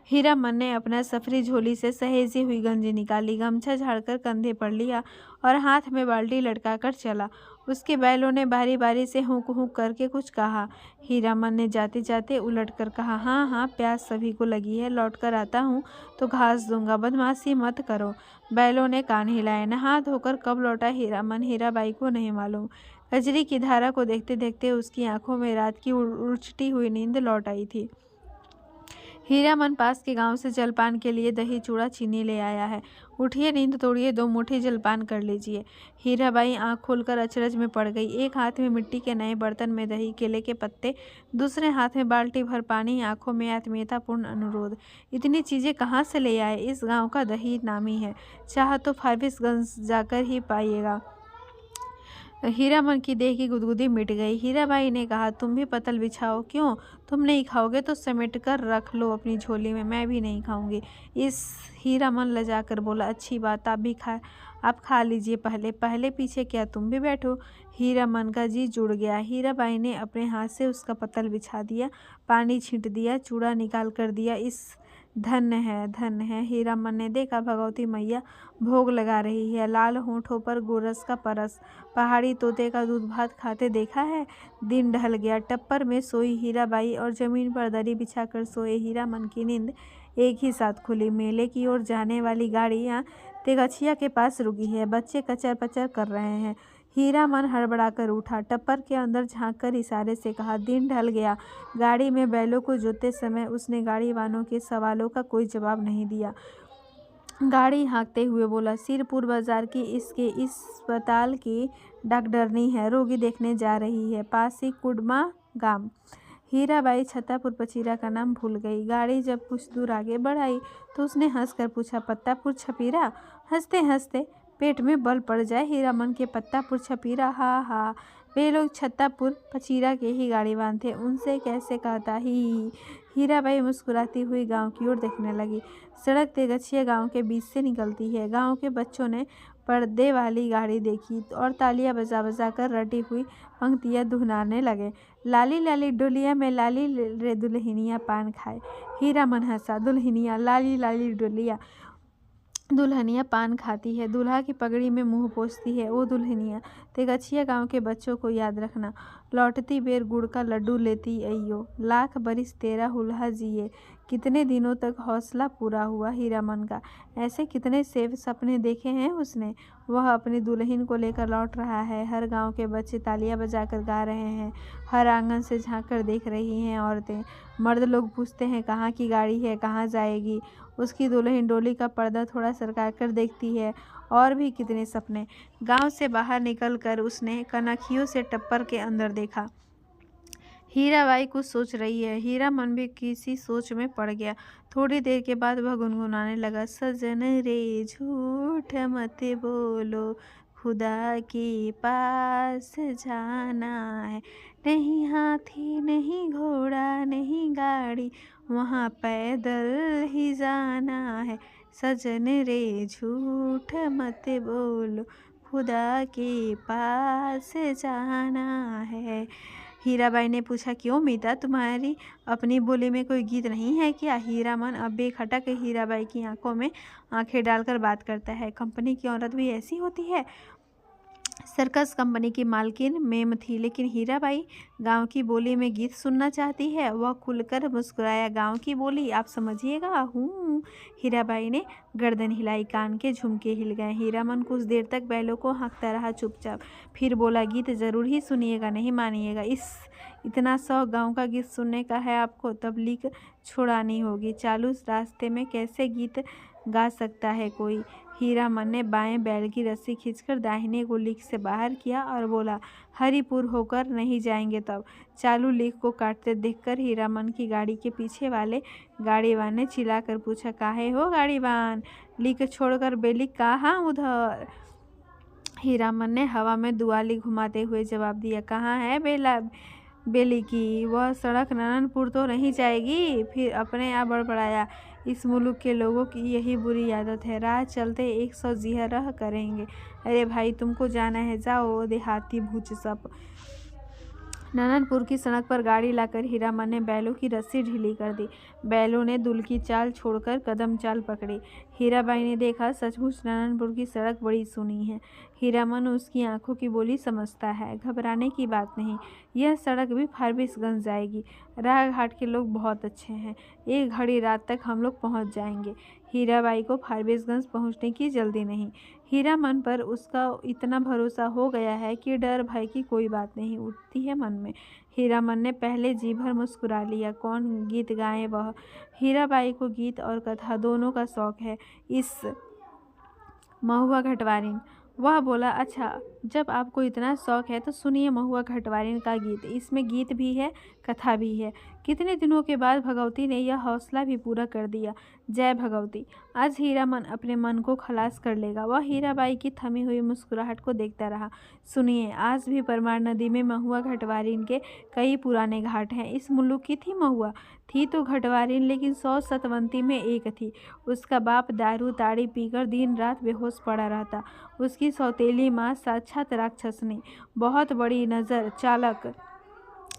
[SPEAKER 1] हीरामन ने अपना सफरी झोली से सहेजी हुई गंजी निकाली, गमछा झाड़कर कंधे पर लिया और हाथ में बाल्टी लटकाकर चला। उसके बैलों ने बारी बारी से हुक हुक करके कुछ कहा। हीरामन ने जाते जाते उलट कर कहा, हाँ, प्यास सभी को लगी है, लौट कर आता हूँ तो घास दूंगा, बदमाशी मत करो। बैलों ने कान हिलाए। नहा धोकर कब लौटा हीरामन, हीराबाई को नहीं मालूम। कजरी की धारा को देखते देखते उसकी आंखों में रात की उछटी हुई नींद लौट आई थी। हीरामन पास के गांव से जलपान के लिए दही चूड़ा चीनी ले आया है। उठिए, नींद तोड़िए, 2 मुट्ठी जलपान कर लीजिए। हीराबाई आंख खोलकर अचरज में पड़ गई। एक हाथ में मिट्टी के नए बर्तन में दही, केले के पत्ते, दूसरे हाथ में बाल्टी भर पानी, आंखों में आत्मीयतापूर्ण अनुरोध। इतनी चीजें कहाँ से ले आए? इस गांव का दही नामी है, चाह तो फारबिसगंज जाकर ही पाइएगा। हीरामन की देह की गुदगुदी मिट गई। हीराबाई ने कहा, तुम भी पतल बिछाओ। क्यों? तुम नहीं खाओगे तो समेट कर रख लो अपनी झोली में, मैं भी नहीं खाऊंगी। इस हीरामन लजाकर बोला, अच्छी बात, आप खा लीजिए, पहले पहले पीछे क्या तुम भी बैठो। हीरामन का जी जुड़ गया। हीराबाई ने अपने हाथ से उसका पत्तल बिछा दिया, पानी छींट दिया, चूड़ा निकाल कर दिया। इस धन्य है, धन्य है। हीरामन ने देखा भगवती मैया भोग लगा रही है, लाल होंठों पर गोरस का परस। पहाड़ी तोते का दूध भात खाते देखा है। दिन ढल गया। टप्पर में सोई हीराबाई और जमीन पर दरी बिछाकर सोए हीरामन की नींद एक ही साथ खुली। मेले की ओर जाने वाली गाड़ियाँ तेगछिया के पास रुकी है। बच्चे कचर पचर कर रहे हैं। हीरामन हड़बड़ाकर उठा, टप्पर के अंदर झांककर इशारे से कहा, दिन ढल गया। गाड़ी में बैलों को जोतते समय उसने गाड़ी वालों के सवालों का कोई जवाब नहीं दिया। गाड़ी हाँकते हुए बोला, सिरपुर बाजार की इसके अस्पताल की डॉक्टरनी है, रोगी देखने जा रही है, पास ही कुडमा गांव। हीराबाई छत्तापुर पचीरा का नाम भूल गई। गाड़ी जब कुछ दूर आगे बढ़ाई तो उसने हंसकर पूछा, पत्तापुर छपीरा? हंसते हंसते पेट में बल पड़ जाए हीरामन के। पत्तापुर छपीरा? हा हा, वे लोग छत्तापुर पचीरा के ही गाड़ीवान थे, उनसे कैसे कहता ही। हीराबाई मुस्कुराती हुई गांव की ओर देखने लगी। सड़क तेगछिया गांव के बीच से निकलती है। गांव के बच्चों ने पर्दे वाली गाड़ी देखी और तालियां बजा बजा कर रटी हुई पंक्तियां दुहराने लगे। लाली लाली डोलिया में लाली रे दुल्हनिया पान खाए। हीरामन हंसा। दुल्हनिया? लाली लाली डोलिया, दुल्हनिया पान खाती है, दूल्हा की पगड़ी में मुंह पोंछती है, ओ दुल्हनिया। तेगछिया गांव के बच्चों को याद रखना। लौटती बेर गुड़ का लड्डू लेती अइयो। लाख बरिस तेरा हुल्हा जिए। कितने दिनों तक हौसला पूरा हुआ हीरामन का। ऐसे कितने सेव सपने देखे हैं उसने। वह अपनी दुल्हन को लेकर लौट रहा है। हर गांव के बच्चे तालियां बजाकर गा रहे हैं। हर आंगन से झांक कर देख रही हैं औरतें। मर्द लोग पूछते हैं, कहाँ की गाड़ी है, कहाँ जाएगी। उसकी दुल्हन डोली का पर्दा थोड़ा सरका कर देखती है। और भी कितने सपने। गांव से बाहर निकलकर उसने कनखियों से टप्पर के अंदर देखा। हीराबाई कुछ सोच रही है। हीरामन भी किसी सोच में पड़ गया। थोड़ी देर के बाद वह गुनगुनाने लगा, सजन रे झूठ मत बोलो, खुदा के पास जाना है। नहीं हाथी नहीं घोड़ा नहीं गाड़ी, वहाँ पैदल ही जाना है। सजन रे झूठ मत बोलो, खुदा के पास जाना है। हीराबाई ने पूछा, क्यों मीता, तुम्हारी अपनी बोली में कोई गीत नहीं है क्या? हीरामन अब बेखटक हीराबाई की आंखों में आंखें डालकर बात करता है। कंपनी की औरत भी ऐसी होती है। सर्कस कंपनी की मालकिन मेम थी, लेकिन हीराबाई गांव की बोली में गीत सुनना चाहती है। वह खुलकर मुस्कुराया, गांव की बोली आप समझिएगा। हूँ। हीराबाई ने गर्दन हिलाई, कान के झुमके हिल गए। हीरामन कुछ देर तक बैलों को हाँकता रहा चुपचाप, फिर बोला, गीत जरूर ही सुनिएगा, नहीं मानिएगा। इतना शौक गांव का गीत सुनने का है आपको, तब लीक छुड़ानी होगी। चालू रास्ते में कैसे गीत गा सकता है कोई। हीरामन ने बाएं बैल की रस्सी खींचकर दाहिने को लीक से बाहर किया और बोला, हरिपुर होकर नहीं जाएंगे तब। चालू लीक को काटते देखकर हीरामन की गाड़ी के पीछे वाले गाड़ीवान ने चिल्लाकर पूछा, काहे हो गाड़ीवान, लीक छोड़कर बेली कहाँ उधर। हीरामन ने हवा में दुआली घुमाते हुए जवाब दिया, कहाँ है बेली की, वह सड़क नननपुर तो नहीं जाएगी। फिर अपने आप बड़बड़ाया, इस मुल्क के लोगों की यही बुरी आदत है, राह चलते 100 जिहरह करेंगे। अरे भाई, तुमको जाना है, जाओ देहाती भूच सब। नननपुर की सड़क पर गाड़ी लाकर हीरामन ने बैलों की रस्सी ढीली कर दी। बैलों ने दुल की चाल छोड़कर कदम चाल पकड़ी। हीराबाई ने देखा, सचमुच नननपुर की सड़क बड़ी सूनी है। हीरामन उसकी आंखों की बोली समझता है। घबराने की बात नहीं, यह सड़क भी फारबिसगंज जाएगी। राह घाट के लोग बहुत अच्छे हैं। एक घड़ी रात तक हम लोग पहुंच जाएंगे। हीराबाई को फारबिसगंज पहुंचने की जल्दी नहीं। हीरामन पर उसका इतना भरोसा हो गया है कि डर भय की कोई बात नहीं उठती है मन में। हीरामन ने पहले जी भर मुस्कुरा लिया। कौन गीत गाए वह? हीराबाई को गीत और कथा दोनों का शौक है। इस महुआ घटवारिन। वह बोला, अच्छा, जब आपको इतना शौक है तो सुनिए महुआ घटवारिन का गीत। इसमें गीत भी है, कथा भी है। कितने दिनों के बाद भगवती ने यह हौसला भी पूरा कर दिया। जय भगवती। आज हीरामन अपने मन को खलास कर लेगा। वह हीराबाई की थमी हुई मुस्कुराहट को देखता रहा। सुनिए, आज भी परमार नदी में महुआ घटवारिन के कई पुराने घाट हैं। इस मुल्क की थी महुआ, थी तो घटवारिन, लेकिन 100 सतवंती में एक थी। उसका बाप दारू ताड़ी पीकर दिन रात बेहोश पड़ा रहता। उसकी सौतेली माँ साक्षात राक्षसनी, बहुत बड़ी नज़र चालक,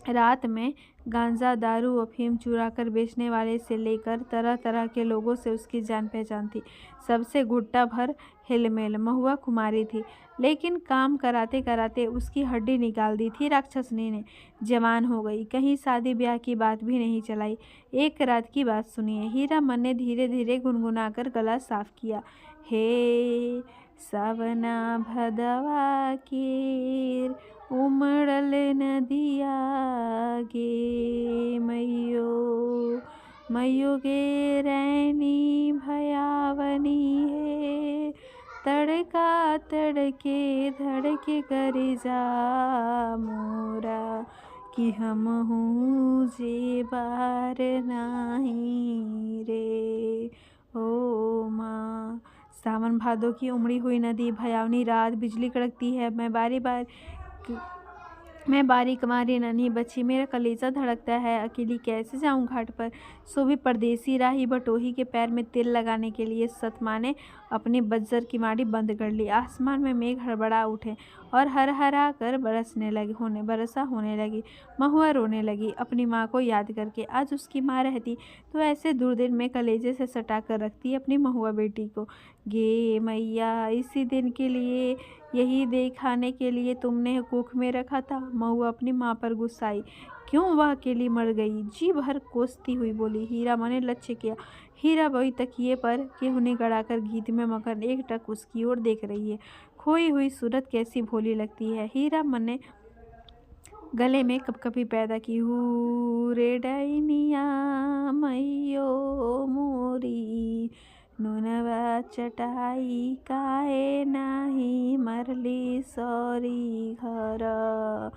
[SPEAKER 1] रात में गांजा दारू अफीम चुरा कर बेचने वाले से लेकर तरह तरह के लोगों से उसकी जान पहचान थी। सबसे घुट्टा भर हिलमेल। महुआ कुमारी थी, लेकिन काम कराते कराते उसकी हड्डी निकाल दी थी राक्षसनी ने। जवान हो गई, कहीं शादी ब्याह की बात भी नहीं चलाई। एक रात की बात सुनिए। हीरामन ने धीरे धीरे गुनगुनाकर गला साफ किया। हे सावना भदवा केर उमड़ल नदिया गे मैयो, मैयो गे रैनी भयावनी है, तड़का तड़के धड़के करे जा मोरा, कि हम हूँ जे बार नाही रे ओ माँ। सावन भादों की उमड़ी हुई नदी, भयावनी रात, बिजली कड़कती है। मैं बारी कुमारी नन्ही बच्ची, मेरा कलेजा धड़कता है। अकेली कैसे जाऊं घाट पर? सो भी परदेसी राही बटोही के पैर में तेल लगाने के लिए सतमा ने अपनी बज्जर की माड़ी बंद कर ली। आसमान में मेघ हड़बड़ा उठे और हरहरा कर बरसा होने लगी। महुआ रोने लगी अपनी माँ को याद करके। आज उसकी माँ रहती तो ऐसे दुर्दिन में कलेजे से सटा कर रखती अपनी महुआ बेटी को। गे मैया, इसी दिन के लिए, यही दिखाने के लिए तुमने कुख में रखा था। महुआ अपनी माँ पर गुस्साई। क्यों वह अकेली मर गई? जी भर कोसती हुई बोली। हीरामन ने लक्ष्य किया। हीराबाई तकिए पर केहूनी गड़ाकर गीत में मगन एकटक उसकी ओर देख रही है। खोई हुई सूरत कैसी भोली लगती है। हीरामन ने गले में कपकपी पैदा की। हू रे डाइनिया मैयो मोरी, नुनवा चटाई काहे नाही मरली सौरी घर,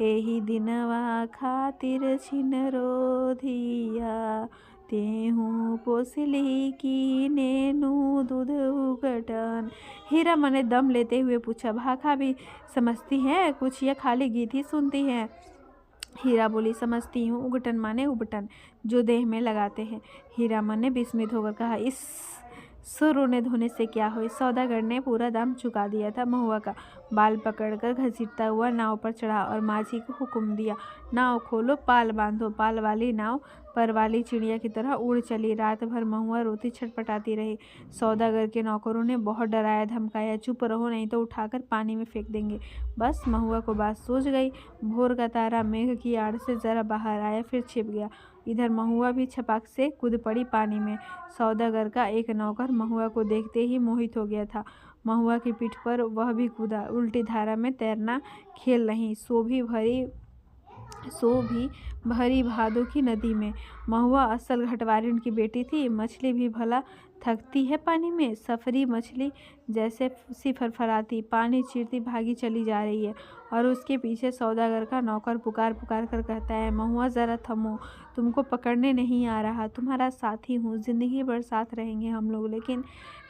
[SPEAKER 1] एही दिनवा खातिर छिनरो धिया, तेहू पोसली की नेनू दूध उगटन। हीरामन ने दम लेते हुए पूछा, भाखा भी समझती हैं कुछ या खाली गीत ही सुनती हैं? हीरा बोली, समझती हूँ। उगटन माने उबटन, जो देह में लगाते हैं। हीरामन ने विस्मित होकर कहा, इस सो रोने धोने से क्या हो? सौदागर ने पूरा दाम चुका दिया था। महुआ का बाल पकड़कर घसीटता हुआ नाव पर चढ़ा और माझी को हुक्म दिया, नाव खोलो, पाल बांधो। पाल वाली नाव पर वाली चिड़िया की तरह उड़ चली। रात भर महुआ रोती छटपटाती रही। सौदागर के नौकरों ने बहुत डराया धमकाया, चुप रहो नहीं तो उठाकर पानी में फेंक देंगे। बस महुआ को बात सूझ गई। भोर का तारा मेघ की आड़ से जरा बाहर आया, फिर छिप गया। इधर महुआ भी छपाक से कूद पड़ी पानी में। सौदागर का एक नौकर महुआ को देखते ही मोहित हो गया था। महुआ की पीठ पर वह भी कूदा। उल्टी धारा में तैरना खेल नहीं, सो भी भरी भादों की नदी में। महुआ असल घटवारिन की बेटी थी। मछली भी भला थकती है पानी में? सफरी मछली जैसे सी फरफराती पानी चीरती भागी चली जा रही है और उसके पीछे सौदागर का नौकर पुकार पुकार कर कहता है, महुआ ज़रा थमो, तुमको पकड़ने नहीं आ रहा, तुम्हारा साथी हूँ, जिंदगी भर साथ रहेंगे हम लोग। लेकिन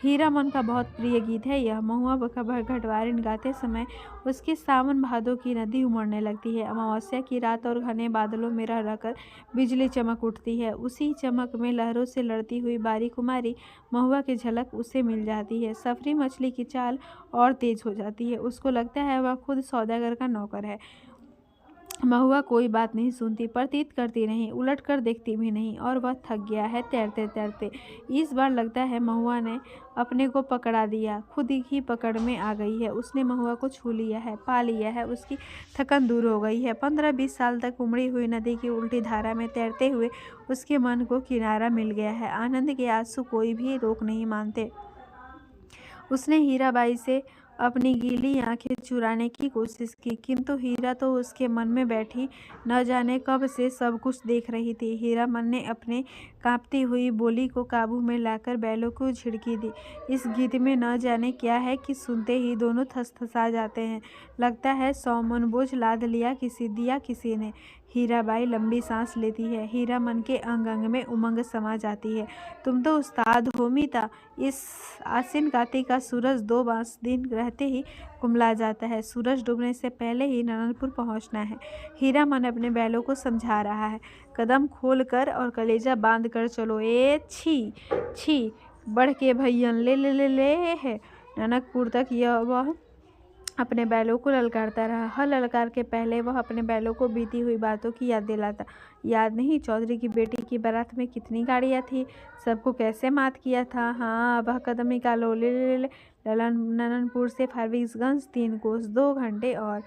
[SPEAKER 1] हीरामन का बहुत प्रिय गीत है यह। महुआ घटवारिन गाते समय उसकी सावन भादों की नदी उमड़ने लगती है। अमावस्या की रात और घने बादलों में रह रहकर बिजली चमक उठती है। उसी चमक में लहरों से लड़ती हुई बारी कुमारी महुआ की झलक उसे मिल जाती है। सफरी मछली की चाल और तेज हो जाती है। उसको लगता है वह खुद सौदागर का नौकर है। महुआ कोई बात नहीं सुनती, प्रतीत करती नहीं, उलट कर देखती भी नहीं, और वह थक गया है तैरते तैरते। इस बार लगता है महुआ ने अपने को पकड़ा दिया, खुद ही पकड़ में आ गई है। उसने महुआ को छू लिया है, पा लिया है, उसकी थकन दूर हो गई है। 15-20 साल तक उमड़ी हुई नदी की उल्टी धारा में तैरते हुए उसके मन को किनारा मिल गया है। आनंद के आंसू कोई भी रोक नहीं मानते। उसने हीराबाई से अपनी गीली आंखें चुराने की कोशिश की, किंतु हीरा तो उसके मन में बैठी न जाने कब से सब कुछ देख रही थी। हीरामन ने अपने कांपती हुई बोली को काबू में लाकर बैलों को झिड़की दी। इस गीत में न जाने क्या है कि सुनते ही दोनों थसथसा जाते हैं। लगता है 100 मन बोझ लाद लिया किसी ने। हीराबाई लंबी सांस लेती है। हीरामन के अंग अंग में उमंग समा जाती है। तुम तो उस्ताद हो मीता। इस आसिन कार्तिक का सूरज 2 दिन रहते ही कुमला जाता है। सूरज डूबने से पहले ही नननपुर पहुंचना है। हीरामन अपने बैलों को समझा रहा है। कदम खोल कर और कलेजा बांध कर चलो। ए छी छी, बढ़ के भैयन ले ले ले ले है। ननकपुर तक वह अपने बैलों को ललकारता रहा। हर ललकार के पहले वह अपने बैलों को बीती हुई बातों की याद दिलाता। याद नहीं, चौधरी की बेटी की बारात में कितनी गाड़ियाँ थी, सबको कैसे मात किया था। हाँ, वह कदम निकालो, ले ले ले। नननपुर से फारबिसगंज 3 कोस 2 घंटे। और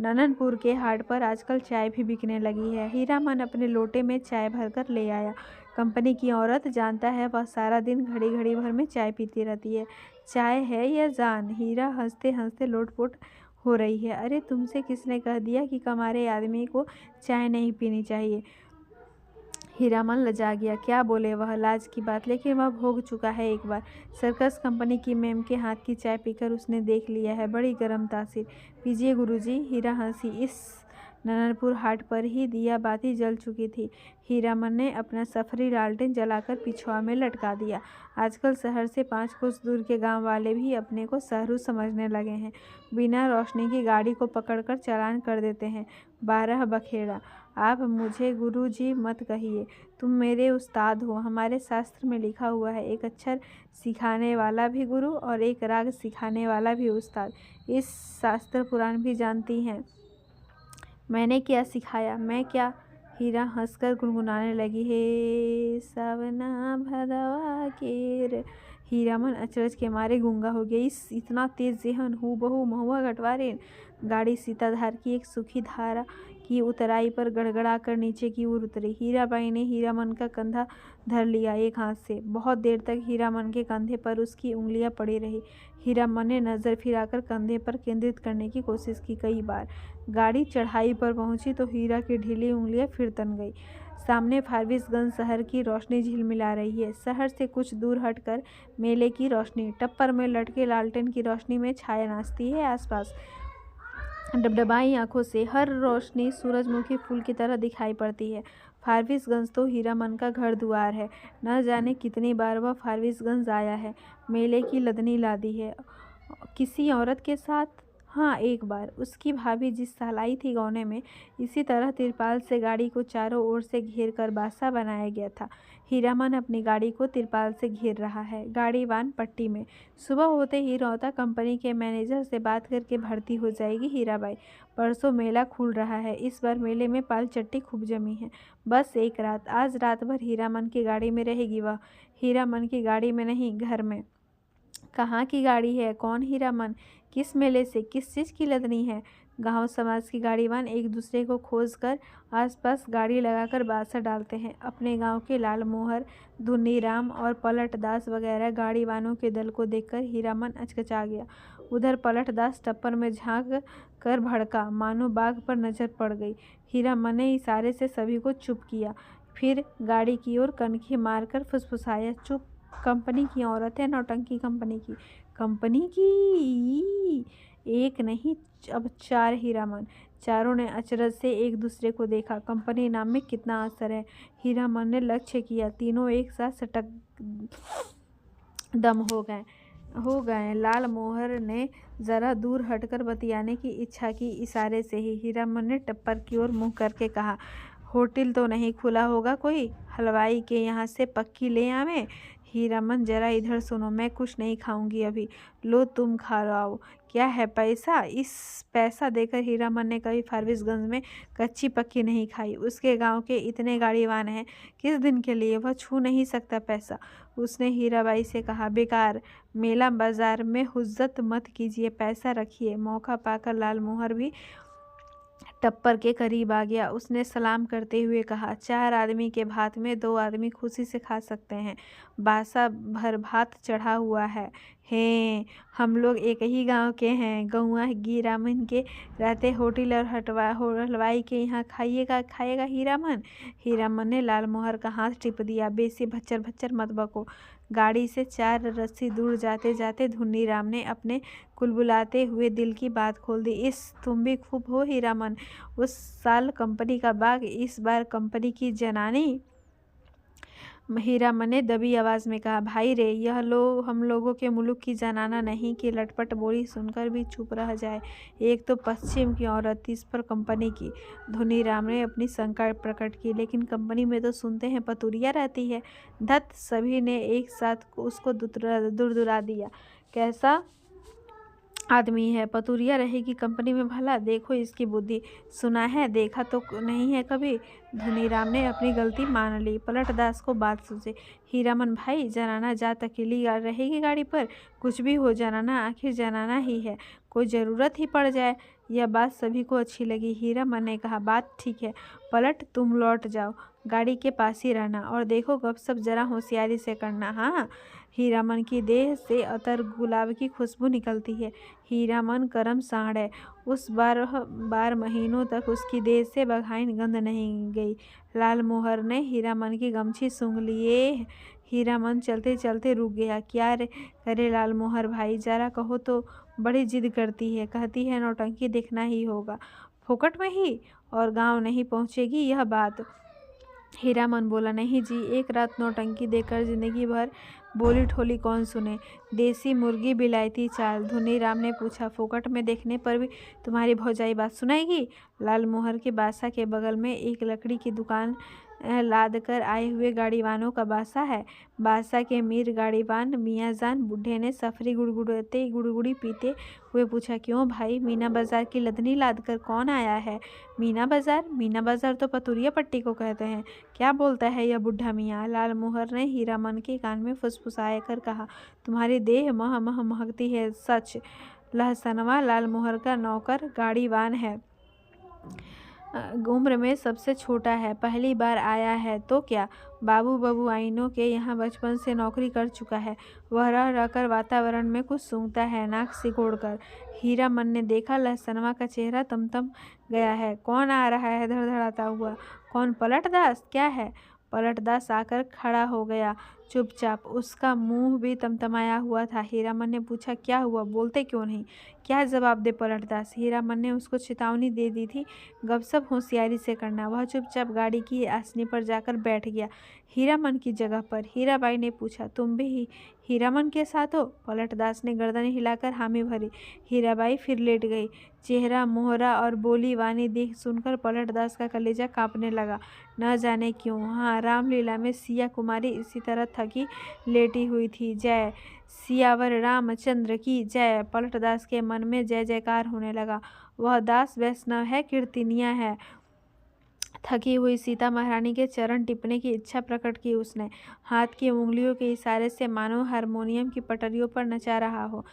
[SPEAKER 1] नननपुर के हाट पर आजकल चाय भी बिकने लगी है। हीरामन अपने लोटे में चाय भरकर ले आया। कंपनी की औरत, जानता है वह सारा दिन घड़ी घड़ी भर में चाय पीती रहती है। चाय है या जान। हीरा हंसते हंसते लोटपोट हो रही है। अरे तुमसे किसने कह दिया कि कमारे आदमी को चाय नहीं पीनी चाहिए। हीरामन लजा गया। क्या बोले वह, लाज की बात, लेकिन वह भोग चुका है एक बार। सर्कस कंपनी की मैम के हाथ की चाय पीकर उसने देख लिया है, बड़ी गर्म तासीर। पीजिए गुरुजी। हीरा हंसी। इस नननपुर हाट पर ही दिया बाती जल चुकी थी। हीरामन ने अपना सफरी लालटेन जलाकर पिछुआ में लटका दिया। आजकल शहर से 5 कोस दूर के गांव वाले भी अपने को शहरू समझने लगे हैं। बिना रोशनी की गाड़ी को पकड़कर चालान कर देते हैं। 12 बखेड़ा। आप मुझे गुरुजी मत कहिए, तुम मेरे उस्ताद हो। हमारे शास्त्र में लिखा हुआ है, एक अक्षर सिखाने वाला भी गुरु और एक राग सिखाने वाला भी उस्ताद। इस शास्त्र पुराण भी जानती हैं। मैंने क्या सिखाया, मैं क्या। हीरा हंसकर गुनगुनाने लगी। हे सावना भदवा केर। हीरामन अचरज के मारे गूंगा हो गया। इस इतना तेज जेहन हूबहू महुआ गटवारे। गाड़ी सीताधार की एक सूखी धारा की उतराई पर गड़गड़ा कर नीचे की ओर उतरी। हीराबाई ने हीरामन का कंधा धर लिया एक हाथ से। बहुत देर तक हीरामन के कंधे पर उसकी उंगलियां पड़ी रही। हीरामन ने नज़र फिराकर कंधे पर केंद्रित करने की कोशिश की कई बार। गाड़ी चढ़ाई पर पहुंची तो हीरा की ढीली उंगलियां फिर तन गई। सामने फारबिसगंज शहर की रोशनी झिलमिला रही है। शहर से कुछ दूर हटकर मेले की रोशनी टप्पर में लटके लालटेन की रोशनी में छाया नाचती है आसपास। डबडबाई आंखों से हर रोशनी सूरजमुखी फूल की तरह दिखाई पड़ती है। फारबिसगंज तो हीरामन का घर दुआर है। न जाने कितनी बार वह फारबिसगंज आया है। मेले की लदनी लादी है। किसी औरत के साथ? हाँ, एक बार। उसकी भाभी जिस साल आई थी गौने में, इसी तरह तिरपाल से गाड़ी को चारों ओर से घेर कर बासा बनाया गया था। हीरामन अपनी गाड़ी को तिरपाल से घेर रहा है। गाड़ीवान पट्टी में। सुबह होते ही रौता कंपनी के मैनेजर से बात करके भर्ती हो जाएगी हीराबाई। परसों मेला खुल रहा है। इस बार मेले में पाल चट्टी खूब जमी है। बस एक रात, आज रात भर हीरामन की गाड़ी में रहेगी वह। हीरामन की गाड़ी में नहीं, घर में। कहाँ की गाड़ी है, कौन हीरामन, किस मेले से, किस चीज़ की लदनी है। गांव समाज की गाड़ीवान एक दूसरे को खोज कर आसपास गाड़ी लगाकर बासा डालते हैं। अपने गांव के लालमोहर, धुन्नीराम और पलटदास वगैरह गाड़ीवानों के दल को देखकर हीरामन अचकचा गया। उधर पलटदास टप्पर में झांक कर भड़का, मानो बाघ पर नजर पड़ गई। हीरामन ने इशारे से सभी को चुप किया, फिर गाड़ी की ओर कनखी मारकर फुसफुसाया, चुप। कंपनी की औरत है, नौटंकी कंपनी की। कंपनी की? एक नहीं, अब 4 हीरामन। चारों ने अचरज से एक दूसरे को देखा। कंपनी नाम में कितना असर है। हीरामन ने लक्ष्य किया। तीनों एक साथ सटक दम हो गए। लाल मोहर ने जरा दूर हटकर बतियाने की इच्छा की। इशारे से ही हीरामन ने टप्पर की ओर मुंह करके कहा, होटल तो नहीं खुला होगा कोई? हलवाई के यहाँ से पक्की ले आवें। हीरामन, जरा इधर सुनो, मैं कुछ नहीं खाऊंगी अभी। लो तुम खा लो। क्या है, पैसा? इस पैसा देकर हीरामन ने कभी फारबिसगंज में कच्ची पक्की नहीं खाई। उसके गांव के इतने गाड़ीवान हैं, किस दिन के लिए वह छू नहीं सकता पैसा। उसने हीराबाई से कहा, बेकार मेला बाजार में हुज्जत मत कीजिए, पैसा रखिए। मौका पाकर लालमोहर भी टप्पर के करीब आ गया। उसने सलाम करते हुए कहा, 4 आदमी के भात में 2 आदमी खुशी से खा सकते हैं। बासा भर भात चढ़ा हुआ है। हैं, हम लोग एक ही गांव के हैं। गौआ हीरामन के रहते होटल और हलवाई के यहाँ खाएगा हीरामन। हीरामन ने लालमोहर का हाथ टिप दिया। बेसी भच्चर भच्चर मत बको। गाड़ी से 4 रस्सी दूर जाते जाते धुन्नीराम ने अपने कुलबुलाते हुए दिल की बात खोल दी। तुम भी खूब हो हीरामन, उस साल कंपनी का बाग, इस बार कंपनी की जनानी। हीरामन ने दबी आवाज में कहा, भाई रे, यह लोग हम लोगों के मुल्क की जनाना नहीं कि लटपट बोली सुनकर भी चुप रह जाए। एक तो पश्चिम की औरत, इस पर कंपनी की। धुनीराम ने अपनी शंका प्रकट की, लेकिन कंपनी में तो सुनते हैं पतुरिया रहती है। धत, सभी ने एक साथ उसको दुरदुरा दिया। कैसा आदमी है, पतुरिया रहेगी कंपनी में भला? देखो इसकी बुद्धि। सुना है, देखा तो नहीं है कभी। धुनीराम ने अपनी गलती मान ली। पलटदास को बात सूझी। हीरामन भाई, जनाना जात अकेली रहेगी गाड़ी पर? कुछ भी हो, जनाना आखिर जनाना ही है, कोई ज़रूरत ही पड़ जाए। यह बात सभी को अच्छी लगी। हीरामन ने कहा, बात ठीक है, पलट तुम लौट जाओ, गाड़ी के पास ही रहना, और देखो गपशप जरा होशियारी से करना। हाँ। हीरामन की देह से अतर गुलाब की खुशबू निकलती है। हीरामन करम सांड है, उस बार महीनों तक उसकी देह से बघाइन गंध नहीं गई। लाल मोहर ने हीरामन की गमछी सूंघ लिए। हीरामन चलते चलते रुक गया। क्या करे लाल मोहर भाई, जरा कहो तो। बड़ी जिद करती है, कहती है नौटंकी देखना ही होगा, फोकट में ही, और गांव नहीं पहुंचेगी यह बात। हीरामन बोला, नहीं जी, एक रात नौटंकी देकर जिंदगी भर बोली ठोली कौन सुने। देसी मुर्गी बिलायती चाल। धुनीराम ने पूछा, फोकट में देखने पर भी तुम्हारी भौजाई बात सुनाएगी? लाल मोहर के बासा के बगल में एक लकड़ी की दुकान लाद कर आए हुए गाड़ीवानों का बासा है। बासा के मीर गाड़ीवान मियाँजान बूढ़े ने सफरी गुड़गुड़ी पीते हुए पूछा, क्यों भाई, मीना बाजार की लदनी लाद कर कौन आया है? मीना बाजार तो पतुरिया पट्टी को कहते हैं। क्या बोलता है यह बुढ़ा मियाँ? लाल मोहर ने हीरामन के कान में फुसफुसाए कर कहा, तुम्हारी देह मह मह महकती है सच। लहसनवा लाल मोहर का नौकर गाड़ीवान है, उम्र में सबसे छोटा है, पहली बार आया है तो क्या, बाबू बबुआइनों के यहाँ बचपन से नौकरी कर चुका है। वह रह रहकर वातावरण में कुछ सूंघता है, नाक सिकोड़ कर। हीरामन ने देखा लहसनवा का चेहरा तमतम गया है। कौन आ रहा है धड़धड़ाता हुआ? कौन? पलटदास? क्या है? पलटदास आकर खड़ा हो गया चुपचाप, उसका मुंह भी तमतमाया हुआ था। हीरामन ने पूछा, क्या हुआ, बोलते क्यों नहीं? क्या जवाब दे पलटदास? हीरामन ने उसको चेतावनी दे दी थी, गपशप होशियारी से करना। वह चुपचाप गाड़ी की आसनी पर जाकर बैठ गया, हीरामन की जगह पर। हीराबाई ने पूछा, तुम भी हीरामन के साथ हो? पलटदास ने गर्दन हिलाकर हामी भरी। हीराबाई फिर लेट गई। चेहरा मोहरा और बोली वानी देख सुनकर पलटदास का कलेजा कांपने लगा। न जाने क्यों, हाँ, रामलीला में सिया कुमारी इसी तरह थकी लेटी हुई थी। जय सियावर रामचंद्र की जय। पलटदास के मन में जय जयकार होने लगा। वह दास वैष्णव है, कीर्तनिया है। थकी हुई सीता महारानी के चरण टिपने की इच्छा प्रकट की उसने। हाथ की उंगलियों के इशारे से मानो हारमोनियम की पटरियों पर नचा रहा हो।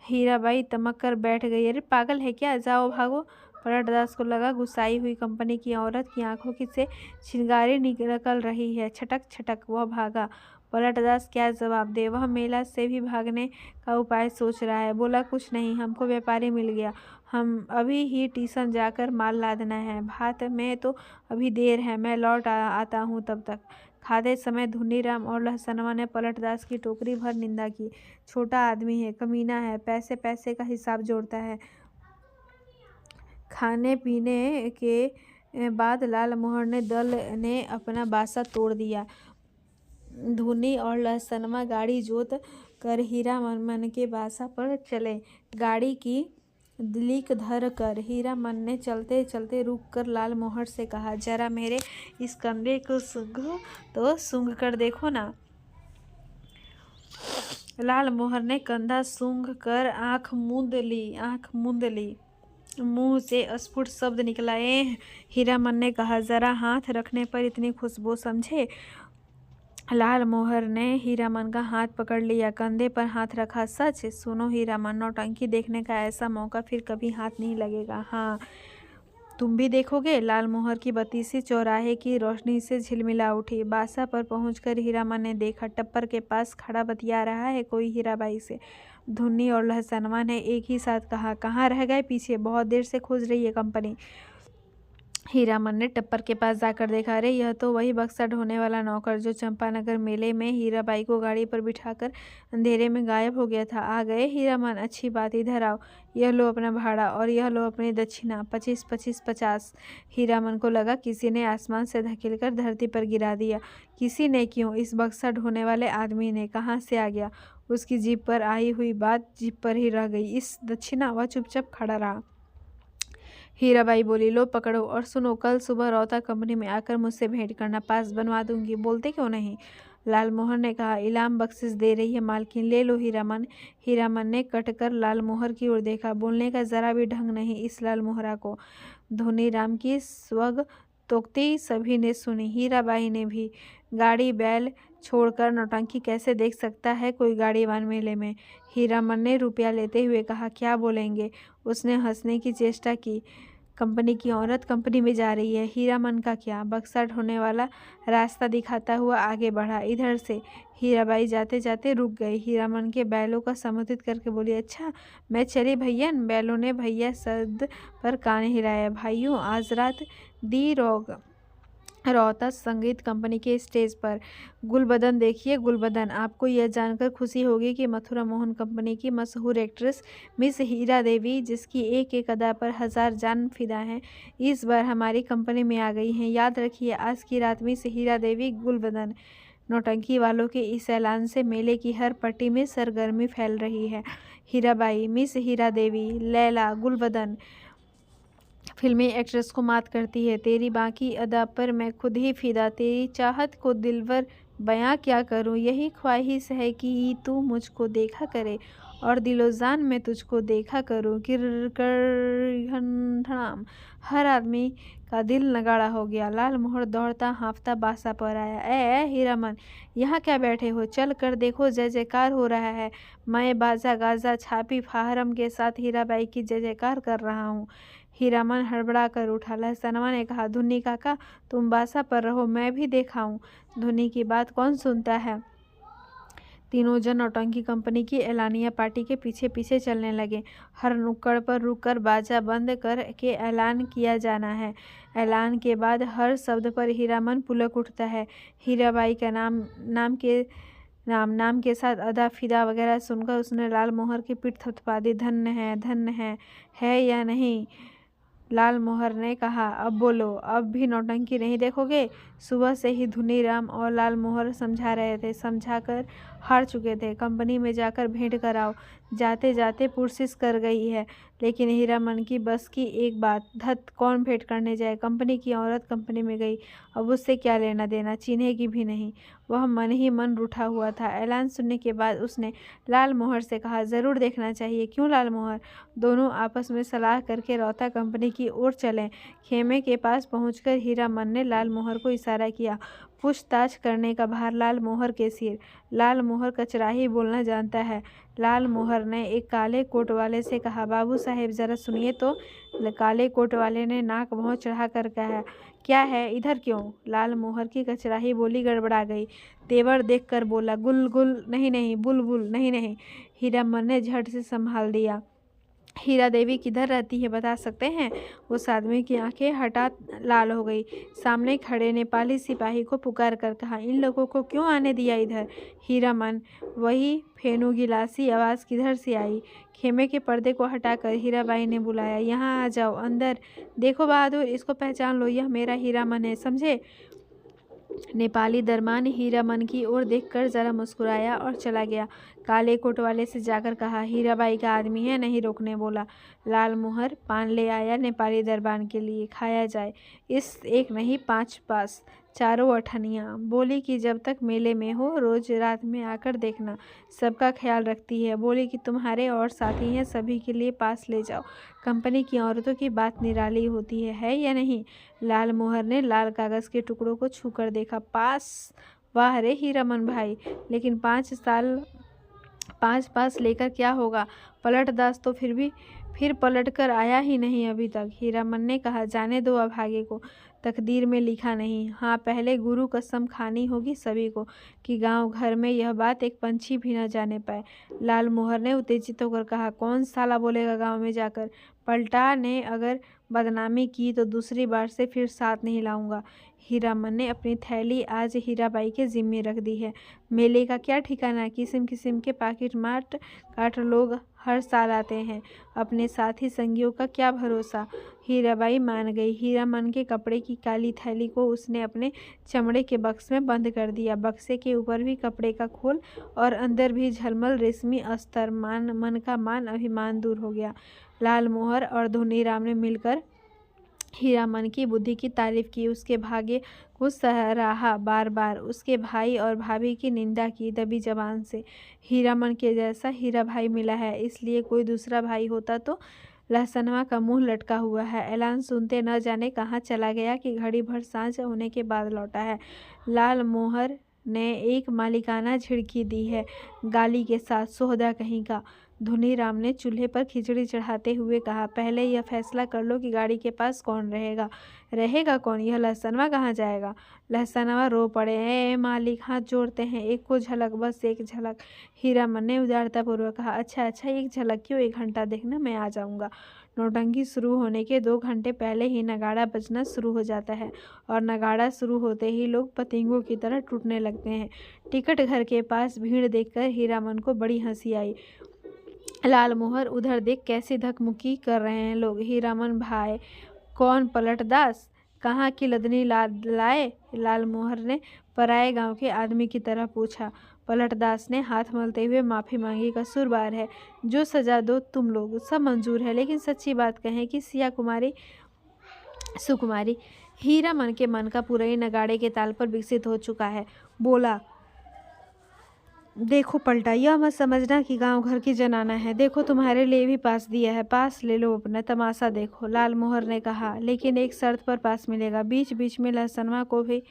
[SPEAKER 1] हीराबाई तमक कर बैठ गई। अरे पागल है क्या, जाओ भागो। पलटदास को लगा गुस्साई हुई कंपनी की औरत की आंखों की से चिंगारी निकल रही है। छटक छटक वह भागा। पलटदास क्या जवाब दे? वह मेला से भी भागने का उपाय सोच रहा है। बोला, कुछ नहीं, हमको व्यापारी मिल गया, हम अभी ही स्टेशन जाकर माल लादना है। भात में तो अभी देर है, मैं लौट आता हूँ तब तक। खाते समय धुनीराम और लहसनवा ने पलटदास की टोकरी भर निंदा की। छोटा आदमी है, कमीना है, पैसे पैसे का हिसाब जोड़ता है। खाने पीने के बाद लाल मोहर ने दल ने अपना बासा तोड़ दिया। धुनी और लहसनवा गाड़ी जोत कर हीरामन के बासा पर चले। गाड़ी की लीक धर कर हीरामन ने चलते चलते रुक कर लाल मोहर से कहा, जरा मेरे इस कंधे को सूंघो तो, सूंघ कर देखो ना। लाल मोहर ने कंधा सूंघ कर आंख मूंद ली। मुंह से अस्फुट शब्द निकला, हीरामन ने कहा, जरा हाथ रखने पर इतनी खुशबू, समझे। लाल मोहर ने हीरामन का हाथ पकड़ लिया, कंधे पर हाथ रखा। सच? सुनो हीरामन, नौटंकी देखने का ऐसा मौका फिर कभी हाथ नहीं लगेगा। हाँ, तुम भी देखोगे? लाल मोहर की बत्तीसी चौराहे की रोशनी से झिलमिला उठी। बासा पर पहुंचकर हीरामन ने देखा, टप्पर के पास खड़ा बतिया रहा है कोई हीराबाई से। धुन्नी और लहसनवा ने एक ही साथ कहा, कहाँ रह गए पीछे, बहुत देर से खोज रही है कंपनी। हीरामन ने टप्पर के पास जाकर देखा, अरे यह तो वही बक्सा ढोने वाला नौकर जो चंपानगर मेले में हीराबाई को गाड़ी पर बिठाकर अंधेरे में गायब हो गया था। आ गए हीरामन, अच्छी बात, इधर आओ, यह लो अपना भाड़ा और यह लो अपनी दक्षिणा, 25 25 50। हीरामन को लगा किसी ने आसमान से धकेलकर धरती पर गिरा दिया। किसी ने क्यों? इस बक्सा ढोने वाले आदमी ने। कहाँ से आ गया? उसकी जीप पर आई हुई बात जीप पर ही रह गई। इस दक्षिणा? वह चुपचाप खड़ा रहा। हीराबाई बोली, लो पकड़ो और सुनो, कल सुबह रौता कंपनी में आकर मुझसे भेंट करना, पास बनवा दूंगी। बोलते क्यों नहीं? लालमोहर ने कहा, इनाम बख्शिश दे रही है मालकिन, ले लो हीरामन। हीरामन ने कटकर लालमोहर की ओर देखा। बोलने का जरा भी ढंग नहीं इस लालमोहरा को। धोनीराम की स्वग तोक्ती सभी ने सुनी, हीराबाई ने भी। गाड़ी बैल छोड़कर नौटंकी कैसे देख सकता है कोई गाड़ीवान मेले में? हीरामन ने रुपया लेते हुए कहा, क्या बोलेंगे? उसने हंसने की चेष्टा की। कंपनी की औरत कंपनी में जा रही है, हीरामन का क्या? बक्सा ढोने वाला रास्ता दिखाता हुआ आगे बढ़ा, इधर से। हीराबाई जाते जाते रुक गई। हीरामन के बैलों का संबोधित करके बोली, अच्छा मैं चली भैयन। बैलों ने भैया शब्द पर कान हिलाया। भाइयों, आज रात दी रौता संगीत कंपनी के स्टेज पर गुलबदन देखिए। गुलबदन, आपको यह जानकर खुशी होगी कि मथुरा मोहन कंपनी की मशहूर एक्ट्रेस मिस हीरा देवी, जिसकी एक एक अदा पर 1000 जान फिदा हैं, इस बार हमारी कंपनी में आ गई हैं। याद रखिए, आज की रात मिस हीरा देवी गुलबदन। नौटंकी वालों के इस ऐलान से मेले की हर पट्टी में सरगर्मी फैल रही है। हीराबाई, मिस हीरा देवी, लैला, गुलबदन फिल्मी एक्ट्रेस को मात करती है। तेरी बाकी अदा पर मैं खुद ही फिदा, तेरी चाहत को दिलवर बयां क्या करूं। यही ख्वाहिश है कि तू मुझको देखा करे और दिलो जान में तुझको देखा करूं। किरकरघंटाम, हर आदमी का दिल नगाड़ा हो गया। लालमोहर दौड़ता हाँफता बासा पर आया। ए हीरामन, यहाँ क्या बैठे हो? चल कर देखो, जय जयकार हो रहा है। मैं बाजा गाजा छापी फाहरम के साथ हीराबाई की जय जयकार कर रहा हूँ। हीरामन हड़बड़ा कर उठा। लहसनवा ने कहा, धुन्नी काका तुम बासा पर रहो, मैं भी देखाऊं। धुन्नी की बात कौन सुनता है? तीनों जन नौटंकी कंपनी की एलानिया पार्टी के पीछे पीछे चलने लगे। हर नुक्कड़ पर रुककर बाजा बंद कर के ऐलान किया जाना है। ऐलान के बाद हर शब्द पर हीरामन पुलक उठता है। हीराबाई का नाम के साथ अदा फिदा वगैरह सुनकर उसने लालमोहर की पीठ थपथपा दी। धन्य है या नहीं? लालमोहर ने कहा, अब बोलो, अब भी नौटंकी नहीं देखोगे? सुबह से ही धुनीराम और लालमोहर समझा रहे थे, समझा कर हार चुके थे। कंपनी में जाकर भेंट कराओ। जाते जाते पुरसिस कर गई है। लेकिन हीरामन की बस की एक बात, धत कौन भेंट करने जाए? कंपनी की औरत कंपनी में गई, अब उससे क्या लेना देना, चिन्हेगी भी नहीं। वह मन ही मन रूठा हुआ था। ऐलान सुनने के बाद उसने लालमोहर से कहा, ज़रूर देखना चाहिए। क्यों लालमोहर? दोनों आपस में सलाह करके रौता कंपनी की ओर चले। खेमे के पास पहुंचकर हीरामन ने लालमोहर को इशारा किया। पूछताछ करने का भार लालमोहर के सिर। लालमोहर कचराही बोलना जानता है। लालमोहर ने एक काले कोट वाले से कहा, बाबू साहेब जरा सुनिए तो। काले कोट वाले ने नाक भौं चढ़ा कर कहा, क्या है, इधर क्यों? लालमोहर की कचराही बोली गड़बड़ा गई। तेवर देख कर बोला, गुल गुल नहीं, बुलबुल नहीं। हीरामन ने झट से संभाल दिया। हीरा देवी किधर रहती है, बता सकते हैं? उस आदमी की आंखें हठात लाल हो गई। सामने खड़े नेपाली सिपाही को पुकार कर कहा, इन लोगों को क्यों आने दिया इधर? हीरामन, वही फेनू गिलासी आवाज़ किधर से आई? खेमे के पर्दे को हटाकर हीराबाई ने बुलाया, यहाँ आ जाओ, अंदर देखो बहादुर, इसको पहचान लो, यह मेरा हीरामन है, समझे? नेपाली दरमान हीरामन की ओर देखकर जरा मुस्कुराया और चला गया। काले कोट वाले से जाकर कहा, हीराबाई का आदमी है, नहीं रोकने बोला। लालमोहर पान ले आया नेपाली दरबान के लिए, खाया जाए। इस एक नहीं 5 पास, चारों अठनियाँ। बोली कि जब तक मेले में हो रोज रात में आकर देखना, सबका ख्याल रखती है। बोली कि तुम्हारे और साथी हैं, सभी के लिए पास ले जाओ। कंपनी की औरतों की बात निराली होती है या नहीं? लालमोहर ने लाल कागज़ के टुकड़ों को छूकर देखा। पास? वाह रे हीरामन भाई, लेकिन 5 पास लेकर क्या होगा? पलटदास तो फिर पलट कर आया ही नहीं अभी तक। हीरामन ने कहा, जाने दो अभागे को, तकदीर में लिखा नहीं। हाँ, पहले गुरु कसम खानी होगी सभी को कि गांव घर में यह बात एक पंछी भी न जाने पाए। लाल मोहर ने उत्तेजित होकर कहा, कौन साला बोलेगा गांव में जाकर? पलटा ने अगर बदनामी की तो दूसरी बार से फिर साथ नहीं लाऊंगा। हीरामन ने अपनी थैली आज हीराबाई के जिम्मे रख दी है। मेले का क्या ठिकाना, किस्म किस्म के पाकिट मार काट लोग हर साल आते हैं, अपने साथी संगियों का क्या भरोसा। हीराबाई मान गई। हीरामन के कपड़े की काली थैली को उसने अपने चमड़े के बक्स में बंद कर दिया। बक्से के ऊपर भी कपड़े का खोल और अंदर भी झलमल रेशमी अस्तर। मन का मान अभिमान दूर हो गया। लाल मोहर और धोनीराम ने मिलकर हीरामन की बुद्धि की तारीफ की, उसके भाग्य को सराहा, बार बार उसके भाई और भाभी की निंदा की दबी जबान से। हीरामन के जैसा हीरा भाई मिला है, इसलिए कोई दूसरा भाई होता तो लहसनवा का मुंह लटका हुआ है, ऐलान सुनते न जाने कहाँ चला गया कि घड़ी भर सांझ होने के बाद लौटा है। लाल मोहर ने एक मालिकाना झिड़की दी है, गाली के साथ, सोहदा कहीं का। धुनीराम ने चूल्हे पर खिचड़ी चढ़ाते हुए कहा, पहले यह फैसला कर लो कि गाड़ी के पास कौन रहेगा। रहेगा कौन? यह लहसनवा कहाँ जाएगा? लहसनवा रो पड़े। ए मालिक, हाथ जोड़ते हैं, एक को झलक, बस एक झलक। हीरामन ने उदारतापूर्वक कहा, अच्छा अच्छा, एक झलक क्यों, 1 घंटा देखना, मैं आ जाऊंगा। नौटंकी शुरू होने के 2 घंटे पहले ही नगाड़ा बजना शुरू हो जाता है और नगाड़ा शुरू होते ही लोग पतंगों की तरह टूटने लगते हैं। टिकट घर के पास भीड़ देखकर हीरामन को बड़ी हंसी आई। लाल मोहर उधर देख कैसी धकमुकी कर रहे हैं लोग। हीरामन भाई, कौन पलटदास, कहाँ की लदनी लाए? लाल मोहर ने पराए गांव के आदमी की तरह पूछा। पलटदास ने हाथ मलते हुए माफ़ी मांगी, कसूरवार है, जो सजा दो तुम लोग, सब मंजूर है, लेकिन सच्ची बात कहें कि सिया कुमारी सुकुमारी। हीरामन के मन का पूरा ही नगाड़े के ताल पर विकसित हो चुका है। बोला, देखो पलटा, यह मत समझना कि गांव घर की जनाना है। देखो तुम्हारे लिए भी पास दिया है, पास ले लो अपना, तमाशा देखो। लाल मोहर ने कहा, लेकिन एक शर्त पर पास मिलेगा। बीच बीच में लहसनवा को भी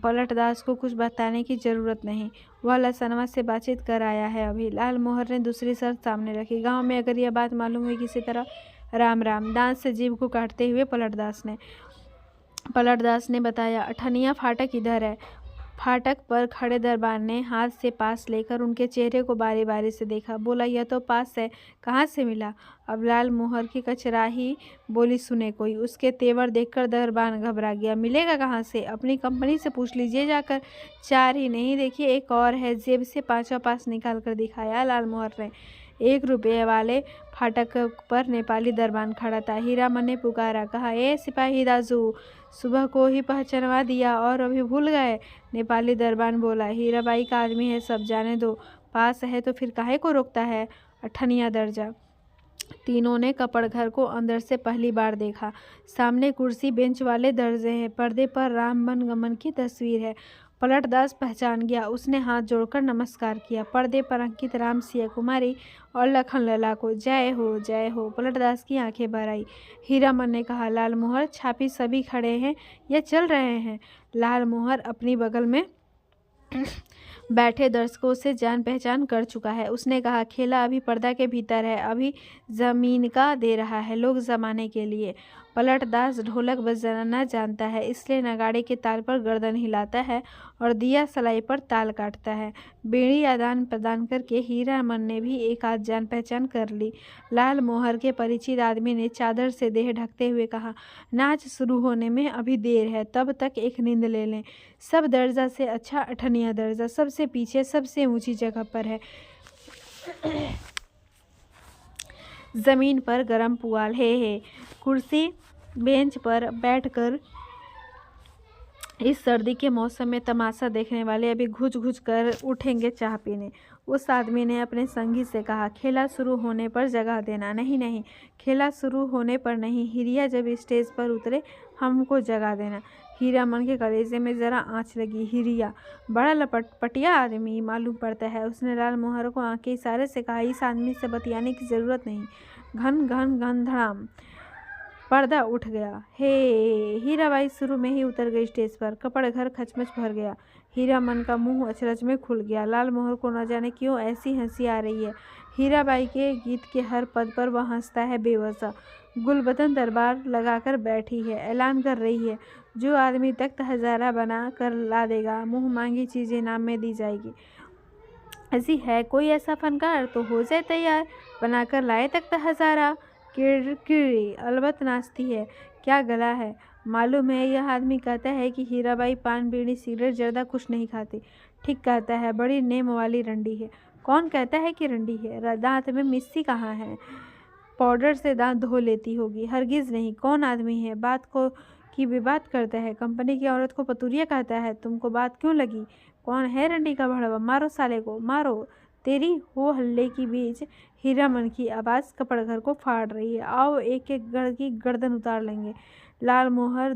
[SPEAKER 1] पलटदास को कुछ बताने की जरूरत नहीं, वह लहसनवा से बातचीत कर आया है अभी। लाल मोहर ने दूसरी शर्त सामने रखी, गाँव में अगर यह बात मालूम हुई किसी तरह, राम राम। दांत से जीभ को काटते हुए पलटदास ने बताया, अठनिया फाटक इधर है। फाटक पर खड़े दरबान ने हाथ से पास लेकर उनके चेहरे को बारी बारी से देखा। बोला, यह तो पास है, कहाँ से मिला? अब लाल मोहर की कचराही बोली सुने कोई। उसके तेवर देखकर दरबान घबरा गया। मिलेगा कहाँ से? अपनी कंपनी से पूछ लीजिए जाकर। 4 ही नहीं, देखिए एक और है। जेब से 5वां पास निकाल कर दिखाया लाल मोहर ने। 1 रुपये वाले फाटक पर नेपाली दरबान खड़ा था। हीरामन ने पुकारा, कहा, ए सिपाही दाजू, सुबह को ही पहचानवा दिया और अभी भूल गए? नेपाली दरबान बोला, हीराबाई का आदमी है, सब जाने दो, पास है तो फिर काहे को रोकता है? अठनिया दर्जा। तीनों ने कपड़ घर को अंदर से पहली बार देखा। सामने कुर्सी बेंच वाले दर्जे हैं, पर्दे पर राम मनगमन की तस्वीर है। पलटदास पहचान गया, उसने हाथ जोड़कर नमस्कार किया। पर्दे पर अंकित राम, सिया कुमारी और लखन लला को जय हो जय हो। पलटदास की आंखें भर आई। हीरामन ने कहा, लाल मोहर, छापी सभी खड़े हैं या चल रहे हैं? लाल मोहर अपनी बगल में बैठे दर्शकों से जान पहचान कर चुका है। उसने कहा, खेला अभी पर्दा के भीतर है, अभी जमीन का दे रहा है लोग जमाने के लिए। पलटदास ढोलक बजाना जानता है, इसलिए नगाड़े के ताल पर गर्दन हिलाता है और दिया सलाई पर ताल काटता है। बेड़ी आदान प्रदान करके हीरामन ने भी एक आध जान पहचान कर ली। लाल मोहर के परिचित आदमी ने चादर से देह ढकते हुए कहा, नाच शुरू होने में अभी देर है, तब तक एक नींद ले लें। सब दर्जा से अच्छा अठनिया दर्जा सबसे पीछे सबसे ऊंची जगह पर है। जमीन पर गरम पुआल है। कुर्सी बेंच पर बैठकर इस सर्दी के मौसम में तमाशा देखने वाले अभी घुच घुच कर उठेंगे चाह पीने। उस आदमी ने अपने संगी से कहा, खेला शुरू होने पर जगह देना। नहीं नहीं, खेला शुरू होने पर नहीं, हिरिया जब स्टेज पर उतरे हमको जगह देना। हीरामन के कलेजे में जरा आँच लगी। हिरिया बड़ा लपटिया आदमी मालूम पड़ता है। उसने लाल मोहर को आंख के इशारे से कहा, इस आदमी से बतियाने की जरूरत नहीं। घन घन घन धड़ाम, पर्दा उठ गया। हे हीराबाई शुरू में ही उतर गई स्टेज पर। कपड़ घर खचमच भर गया। हीरामन का मुंह अचरज में खुल गया। लाल मोहर को न जाने क्यों ऐसी हंसी आ रही है। हीराबाई के गीत के हर पद पर वह हंसता है बेवजह। गुलबदन दरबार लगाकर बैठी है, ऐलान कर रही है, जो आदमी तख्त हजारा बना कर ला देगा, मुँह मांगी चीज़ इनाम में दी जाएगी। ऐसी है कोई ऐसा फनकार तो हो जाए तैयार, बनाकर लाए तख्त हजारा। किरकिरी अलबत्त नाचती है, क्या गला है। मालूम है, यह आदमी कहता है कि हीराबाई पान बीड़ी सिगरेट जर्दा कुछ नहीं खाती। ठीक कहता है, बड़ी नेम वाली रंडी है। कौन कहता है कि रंडी है? दांत में मिस्सी कहाँ है? पाउडर से दांत धो लेती होगी। हरगिज नहीं। कौन आदमी है? बात को की भी बात करता है, कंपनी की औरत को पतुरिया कहता है। तुमको बात क्यों लगी? कौन है रंडी का भड़वा? मारो साले को, मारो। तेरी हो हल्ले की बीच हीरामन की आवाज़ कपड़घर को फाड़ रही है। आओ एक एक गढ़ की गर्दन उतार लेंगे। लाल मोहर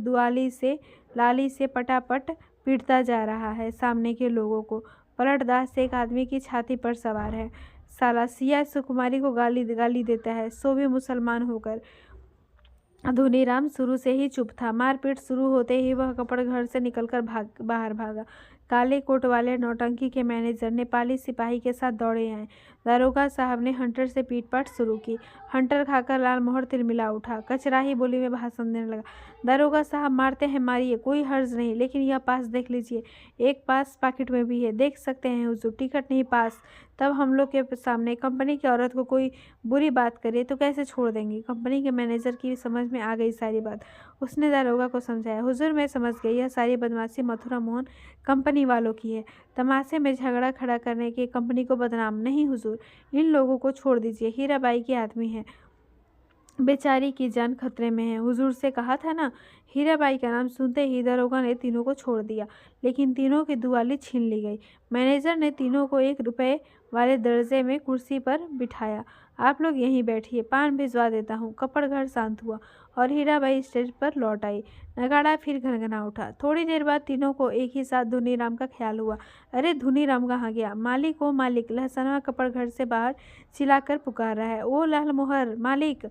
[SPEAKER 1] लाली से पटापट पीटता जा रहा है सामने के लोगों को। पलटदास एक आदमी की छाती पर सवार है। साला सिया सुकुमारी को गाली देता है, सो भी मुसलमान होकर। धुनीराम शुरू से ही चुप था। मारपीट शुरू होते ही वह कपड़ घर से निकलकर बाहर भागा। काले कोट वाले नौटंकी के मैनेजर नेपाली सिपाही के साथ दौड़े आए। दारोगा साहब ने हंटर से पीटपाट शुरू की। हंटर खाकर लाल मोहर तिलमिला उठा, कचराही बोली में भाषण देने लगा। दारोगा साहब मारते हैं मारिए, कोई हर्ज नहीं, लेकिन यह पास देख लीजिए। एक पास पॉकेट में भी है, देख सकते हैं हुजूर। टिकट नहीं पास। तब हम लोग के सामने कंपनी की औरत को कोई बुरी बात करे तो कैसे छोड़ देंगे? कंपनी के मैनेजर की समझ में आ गई सारी बात। उसने दारोगा को समझाया, हुजूर मैं समझ गई, यह सारी बदमाशी मथुरा मोहन कंपनी वालों की है। तमाशे में झगड़ा खड़ा करने के कंपनी को बदनाम नहीं हुजूर, इन लोगों को छोड़ दीजिए। हीराबाई के आदमी है, बेचारी की जान खतरे में है। हुजूर से कहा था ना। हीराबाई का नाम सुनते ही दारोगा ने तीनों को छोड़ दिया, लेकिन तीनों की दुआली छीन ली गई। मैनेजर ने तीनों को 1 रुपये वाले दर्जे में कुर्सी पर बिठाया। आप लोग यहीं बैठिए, पान भिजवा देता हूँ। कपड़ घर शांत हुआ और हीराबाई स्टेज पर लौट आई। नगाड़ा फिर घनघना उठा। थोड़ी देर बाद तीनों को एक ही साथ धुनीराम का ख्याल हुआ। अरे धुनीराम कहाँ गया? मालिक, ओ मालिक! लहसनवा कपड़ घर से बाहर चिल्लाकर पुकार रहा है। ओ लाल मोहर, मालिक!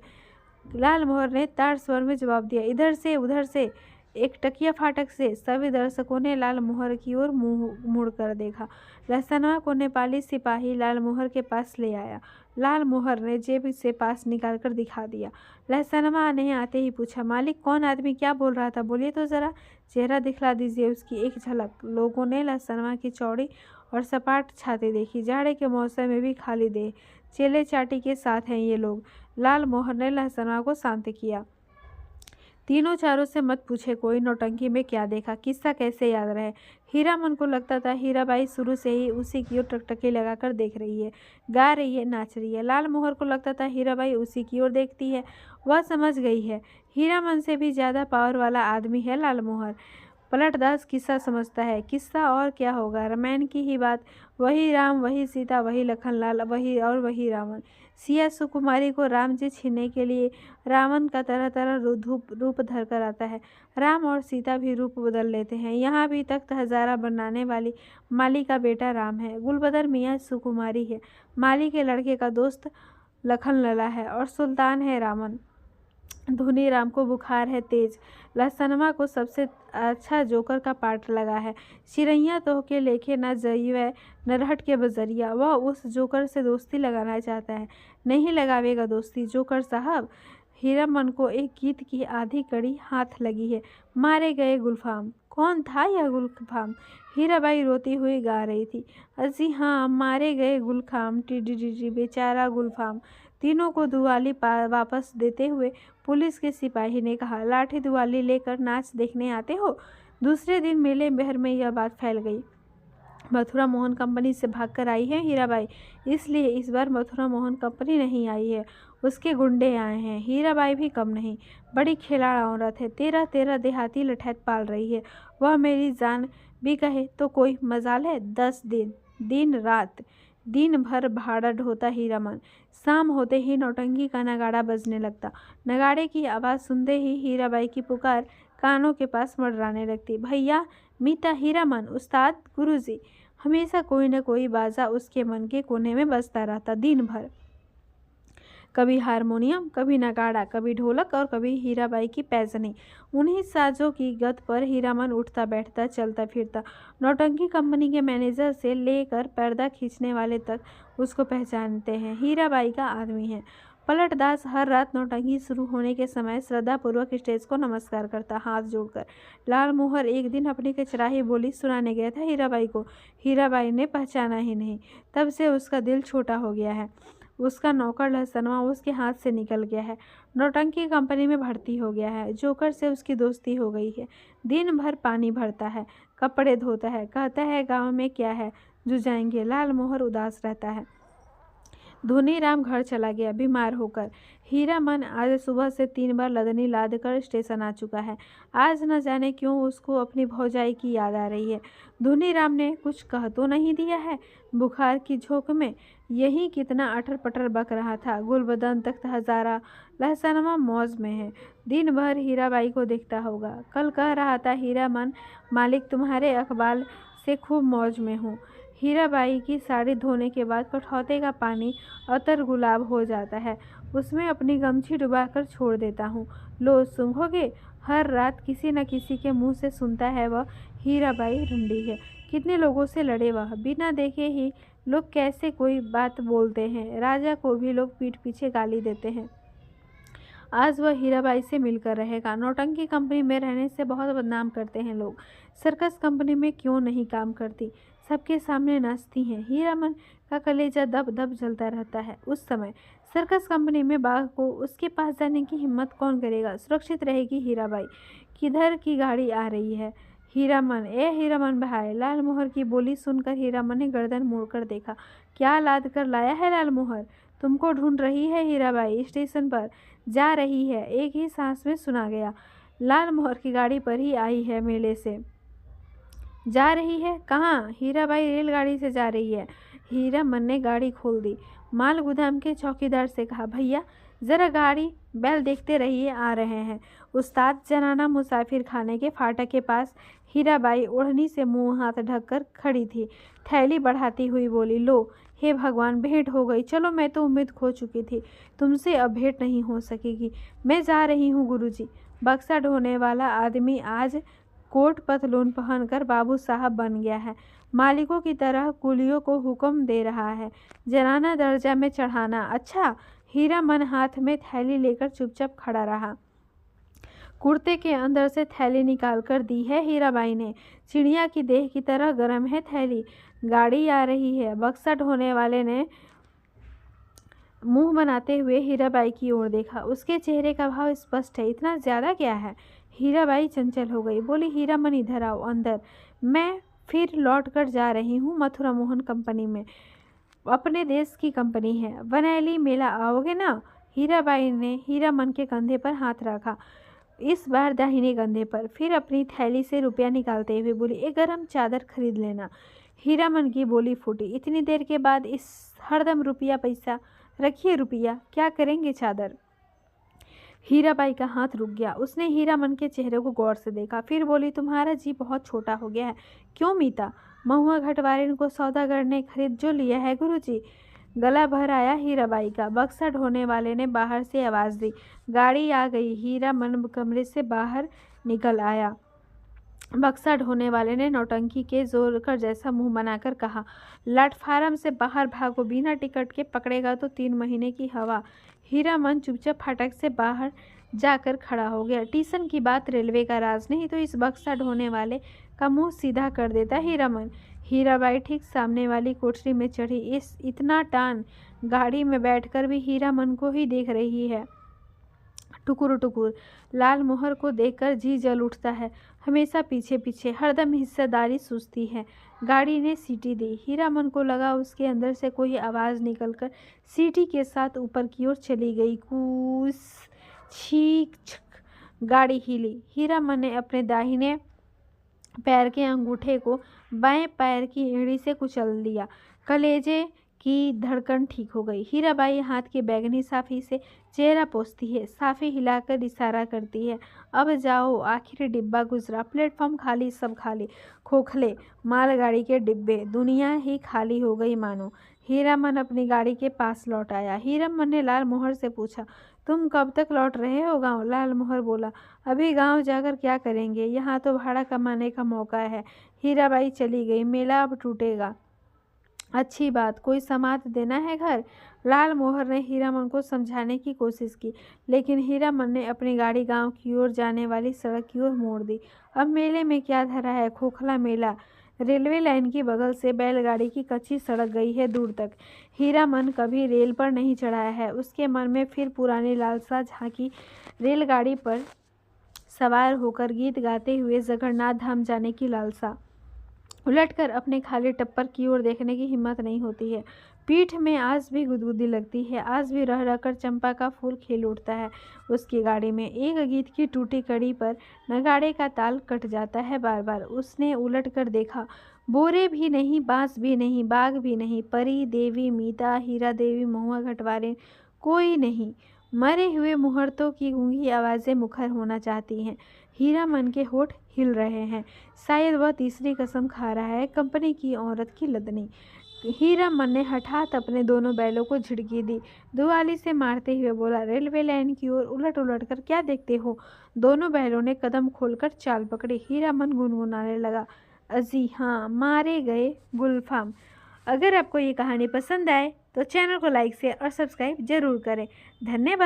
[SPEAKER 1] लाल मोहर ने तार स्वर में जवाब दिया, इधर से, उधर से, एक टकिया फाटक से। सभी दर्शकों ने लाल मोहर की ओर मुंह मुड़कर देखा। लहसनवा को नेपाली सिपाही लाल मोहर के पास ले आया। लाल मोहर ने जेब से पास निकालकर दिखा दिया। लहसनवा ने आते ही पूछा, मालिक कौन आदमी क्या बोल रहा था? बोलिए तो जरा, चेहरा दिखला दीजिए उसकी एक झलक। लोगों ने लहसनवा की चौड़ी और सपाट छाती देखी। जाड़े के मौसम में भी खाली देह, चेले चाटी के साथ हैं ये लोग। लाल मोहर ने लहसनवा को शांत किया। तीनों चारों से मत पूछे कोई नौटंकी में क्या देखा, किस्सा कैसे याद रहे। हीरामन को लगता था हीराबाई शुरू से ही उसी की ओर टकटकी लगाकर देख रही है, गा रही है, नाच रही है। लाल मोहर को लगता था हीराबाई उसी की ओर देखती है। वह समझ गई है, हीरामन से भी ज़्यादा पावर वाला आदमी है लाल मोहर। पलटदास किस्सा समझता है। किस्सा और क्या होगा, रामायण की ही बात। वही राम, वही सीता, वही लखनलाल, वही रावण। सिया सुकुमारी को राम जी छीनने के लिए रावण का तरह तरह रूप धर कर आता है। राम और सीता भी रूप बदल लेते हैं। यहाँ भी तख्त हजारा बनाने वाली माली का बेटा राम है। गुलबदर मियाँ सुकुमारी है। माली के लड़के का दोस्त लखनलाला है और सुल्तान है रावण। धुनीराम को बुखार है तेज। लहसनवा को सबसे अच्छा जोकर का पार्ट लगा है। चिरैया तो के लेखे न जइवे नरहट के बजरिया। वह उस जोकर से दोस्ती लगाना चाहता है। नहीं लगावेगा दोस्ती जोकर साहब। हीरामन को एक गीत की आधी कड़ी हाथ लगी है। मारे गए गुलफाम। कौन था यह गुलफाम? हीराबाई रोती हुई गा रही थी। अजी हाँ, मारे गए गुलफाम, टी बेचारा गुलफाम। तीनों को दुआली वापस देते हुए पुलिस के सिपाही ने कहा, लाठी दुआली लेकर नाच देखने आते हो? दूसरे दिन मेले भर में यह बात फैल गई। मथुरा मोहन कंपनी से भागकर आई है हीराबाई, इसलिए इस बार मथुरा मोहन कंपनी नहीं आई है, उसके गुंडे आए हैं। हीराबाई भी कम नहीं, बड़ी खिलाड़ औरत है। 13 देहाती लठैत पाल रही है। वह मेरी जान भी कहे तो कोई मजाल है। 10 दिन रात दिन भर भाड़ा ढोता हीरामन। शाम होते ही नौटंकी का नगाड़ा बजने लगता। नगाड़े की आवाज़ सुनते ही हीराबाई की पुकार कानों के पास मंडराने लगती। भैया, मीता, हीरामन, उस्ताद, गुरुजी। हमेशा कोई न कोई बाजा उसके मन के कोने में बजता रहता दिन भर। कभी हारमोनियम, कभी नगाड़ा, कभी ढोलक और कभी हीराबाई की पैजनी। उन्हीं साजों की गत पर हीरामन उठता बैठता, चलता फिरता। नौटंकी कंपनी के मैनेजर से लेकर पर्दा खींचने वाले तक उसको पहचानते हैं, हीराबाई का आदमी है। पलटदास हर रात नौटंकी शुरू होने के समय श्रद्धापूर्वक स्टेज को नमस्कार करता, हाथ जोड़कर। लाल मोहर एक दिन अपनी कचराही बोली सुनाने गया था हीराबाई को। हीराबाई ने पहचाना ही नहीं। तब से उसका दिल छोटा हो गया है। उसका नौकर लहसनवा उसके हाथ से निकल गया है। नौटंकी कंपनी में भर्ती हो गया है। जोकर से उसकी दोस्ती हो गई है। दिन भर पानी भरता है, कपड़े धोता है, कहता है गाँव में क्या है, जुझाएंगे। लाल मोहर उदास रहता है। धोनीराम घर चला गया बीमार होकर। हीरामन आज सुबह से 3 बार लदनी लाद कर स्टेशन आ चुका है। आज न जाने क्यों उसको अपनी भौजाई की याद आ रही है। धोनीराम ने कुछ कह तो नहीं दिया है। बुखार की झोंक में यही कितना अटर पटर बक रहा था। गुलबदन तख्त हजारा लहसनवा मौज में है। दिन भर हीराबाई को देखता होगा। कल कह रहा था हीरामन, मालिक तुम्हारे अखबार से खूब मौज में हूँ। हीराबाई की साड़ी धोने के बाद कठौते का पानी अतर गुलाब हो जाता है। उसमें अपनी गमछी डुबाकर छोड़ देता हूँ। लो सूंघोगे? हर रात किसी न किसी के मुंह से सुनता है वह हीराबाई रंडी है। कितने लोगों से लड़े वह, बिना देखे ही लोग कैसे कोई बात बोलते हैं। राजा को भी लोग पीठ पीछे गाली देते हैं। आज वह हीराबाई से मिलकर रहेगा। नौटंकी कंपनी में रहने से बहुत बदनाम करते हैं लोग। सर्कस कंपनी में क्यों नहीं काम करती, सबके सामने नाचती हैं। हीरामन का कलेजा दब दब जलता रहता है। उस समय सर्कस कंपनी में बाघ को उसके पास जाने की हिम्मत कौन करेगा। सुरक्षित रहेगी हीराबाई। किधर की गाड़ी आ रही है? हीरामन, ए हीरामन भाई। लाल मोहर की बोली सुनकर हीरामन ने गर्दन मोड़कर देखा। क्या लाद कर लाया है लाल मोहर? तुमको ढूंढ रही है हीराबाई, स्टेशन पर जा रही है, एक ही सांस में सुना गया। लाल मोहर की गाड़ी पर ही आई है, मेले से जा रही है। कहाँ? हीराबाई रेलगाड़ी से जा रही है। हीरामन ने गाड़ी खोल दी। माल गोदाम के चौकीदार से कहा, भैया जरा गाड़ी बैल देखते रहिए, आ रहे हैं। उस्ताद जनाना मुसाफिर खाने के फाटक के पास हीराबाई ओढ़नी से मुंह हाथ ढककर खड़ी थी। थैली बढ़ाती हुई बोली, लो हे भगवान, भेंट हो गई। चलो, मैं तो उम्मीद खो चुकी थी, तुमसे अब भेंट नहीं हो सकेगी। मैं जा रही हूँ गुरुजी। बक्सा ढोने वाला आदमी आज कोट पतलून पहनकर बाबू साहब बन गया है। मालिकों की तरह कुलियों को हुक्म दे रहा है, जनाना दर्जा में चढ़ाना। अच्छा। हीरामन हाथ में थैली लेकर चुपचाप खड़ा रहा। कुर्ते के अंदर से थैली निकाल कर दी है हीराबाई ने। चिड़िया की देह की तरह गर्म है थैली। गाड़ी आ रही है। बक्सा ढोने वाले ने मुंह बनाते हुए हीराबाई की ओर देखा। उसके चेहरे का भाव स्पष्ट है। इतना ज्यादा क्या है? हीराबाई चंचल हो गई, बोली, हीरामन इधर आओ अंदर। मैं फिर लौट कर जा रही हूँ मथुरा मोहन कंपनी में। अपने देश की कंपनी है। वनैली मेला आओगे ना? हीराबाई ने हीरामन के कंधे पर हाथ रखा, इस बार दाहिने कंधे पर। फिर अपनी थैली से रुपया निकालते हुए बोली, एक गरम चादर खरीद लेना। हीरामन की बोली फूटी। इतनी देर के बाद इस हरदम रुपया पैसा? रखिए रुपया, क्या करेंगे चादर? हीराबाई का हाथ रुक गया। उसने हीरामन के चेहरे को गौर से देखा, फिर बोली, तुम्हारा जी बहुत छोटा हो गया है। क्यों मीता? महुआ घटवारिन को सौदागर ने खरीद जो लिया है गुरुजी। गला भर आया हीराबाई का। बक्सा ढोने वाले ने बाहर से आवाज़ दी, गाड़ी आ गई। हीरामन कमरे से बाहर निकल आया। बक्सा ढोने वाले ने नौटंकी के जोर कर जैसा मुंह बनाकर कहा, प्लेटफार्म से बाहर भागो, बिना टिकट के पकड़ेगा तो 3 महीने की हवा। हीरामन चुपचाप फाटक से बाहर जाकर खड़ा हो गया। स्टेशन की बात रेलवे का राज नहीं तो इस बक्सा ढोने वाले का मुंह सीधा कर देता हीरामन। हीराबाई ठीक सामने वाली कोठरी में चढ़ी। इस इतना टान गाड़ी में बैठकर भी हीरामन को ही देख रही है। टुकुर टुकुर। लाल मोहर को देखकर जी जल उठता है। हमेशा पीछे पीछे, हरदम हिस्सेदारी सूझती है। गाड़ी ने सीटी दी। हीरामन को लगा उसके अंदर से कोई आवाज़ निकलकर सीटी के साथ ऊपर की ओर चली गई। कूस, छीक छक। गाड़ी हिली। हीरामन ने अपने दाहिने पैर के अंगूठे को बाएं पैर की एड़ी से कुचल दिया। कलेजे की धड़कन ठीक हो गई। हीराबाई हाथ की बैगनी साफी से चेहरा पोंछती है, साफी हिलाकर इशारा करती है, अब जाओ। आखिरी डिब्बा गुजरा। प्लेटफॉर्म खाली, सब खाली। खोखले मालगाड़ी के डिब्बे, दुनिया ही खाली हो गई मानो। हीरामन अपनी गाड़ी के पास लौट आया। हीरामन ने लाल मोहर से पूछा, तुम कब तक लौट रहे हो गांव? लाल मोहर बोला, अभी गांव जाकर क्या करेंगे, यहाँ तो भाड़ा कमाने का मौका है। हीराबाई चली गई। मेला अब टूटेगा। अच्छी बात, कोई समाद देना है घर। लाल मोहर ने हीरामन को समझाने की कोशिश की, लेकिन हीरामन ने अपनी गाड़ी गांव की ओर जाने वाली सड़क की ओर मोड़ दी। अब मेले में क्या धरा है, खोखला मेला। रेलवे लाइन की बगल से बैलगाड़ी की कच्ची सड़क गई है दूर तक। हीरामन कभी रेल पर नहीं चढ़ाया है। उसके मन में फिर पुरानी लालसा झांकी, रेलगाड़ी पर सवार होकर गीत गाते हुए जगन्नाथ धाम जाने की लालसा। उलटकर अपने खाली टप्पर की ओर देखने की हिम्मत नहीं होती है। पीठ में आज भी गुदगुदी लगती है, आज भी रह रहकर चंपा का फूल खिल उठता है उसकी गाड़ी में। एक गीत की टूटी कड़ी पर नगाड़े का ताल कट जाता है बार बार। उसने उलट कर देखा, बोरे भी नहीं, बांस भी नहीं, बाग भी नहीं, परी देवी, मीता, हीरा देवी, महुआ घटवारे, कोई नहीं। मरे हुए मुहूर्तों की गूंगी आवाज़ें मुखर होना चाहती हैं। हीरामन के होठ हिल रहे हैं, शायद वह तीसरी कसम खा रहा है, कंपनी की औरत की लदनी। हीरामन ने हठात अपने दोनों बैलों को झिड़की दी, दुआली से मारते हुए बोला, रेलवे लाइन की ओर उलट उलट कर क्या देखते हो। दोनों बैलों ने कदम खोलकर चाल पकड़ी। हीरामन गुनगुनाने लगा, अजी हाँ, मारे गए गुलफाम। अगर आपको ये कहानी पसंद आए तो चैनल को लाइक शेयर और सब्सक्राइब जरूर करें। धन्यवाद।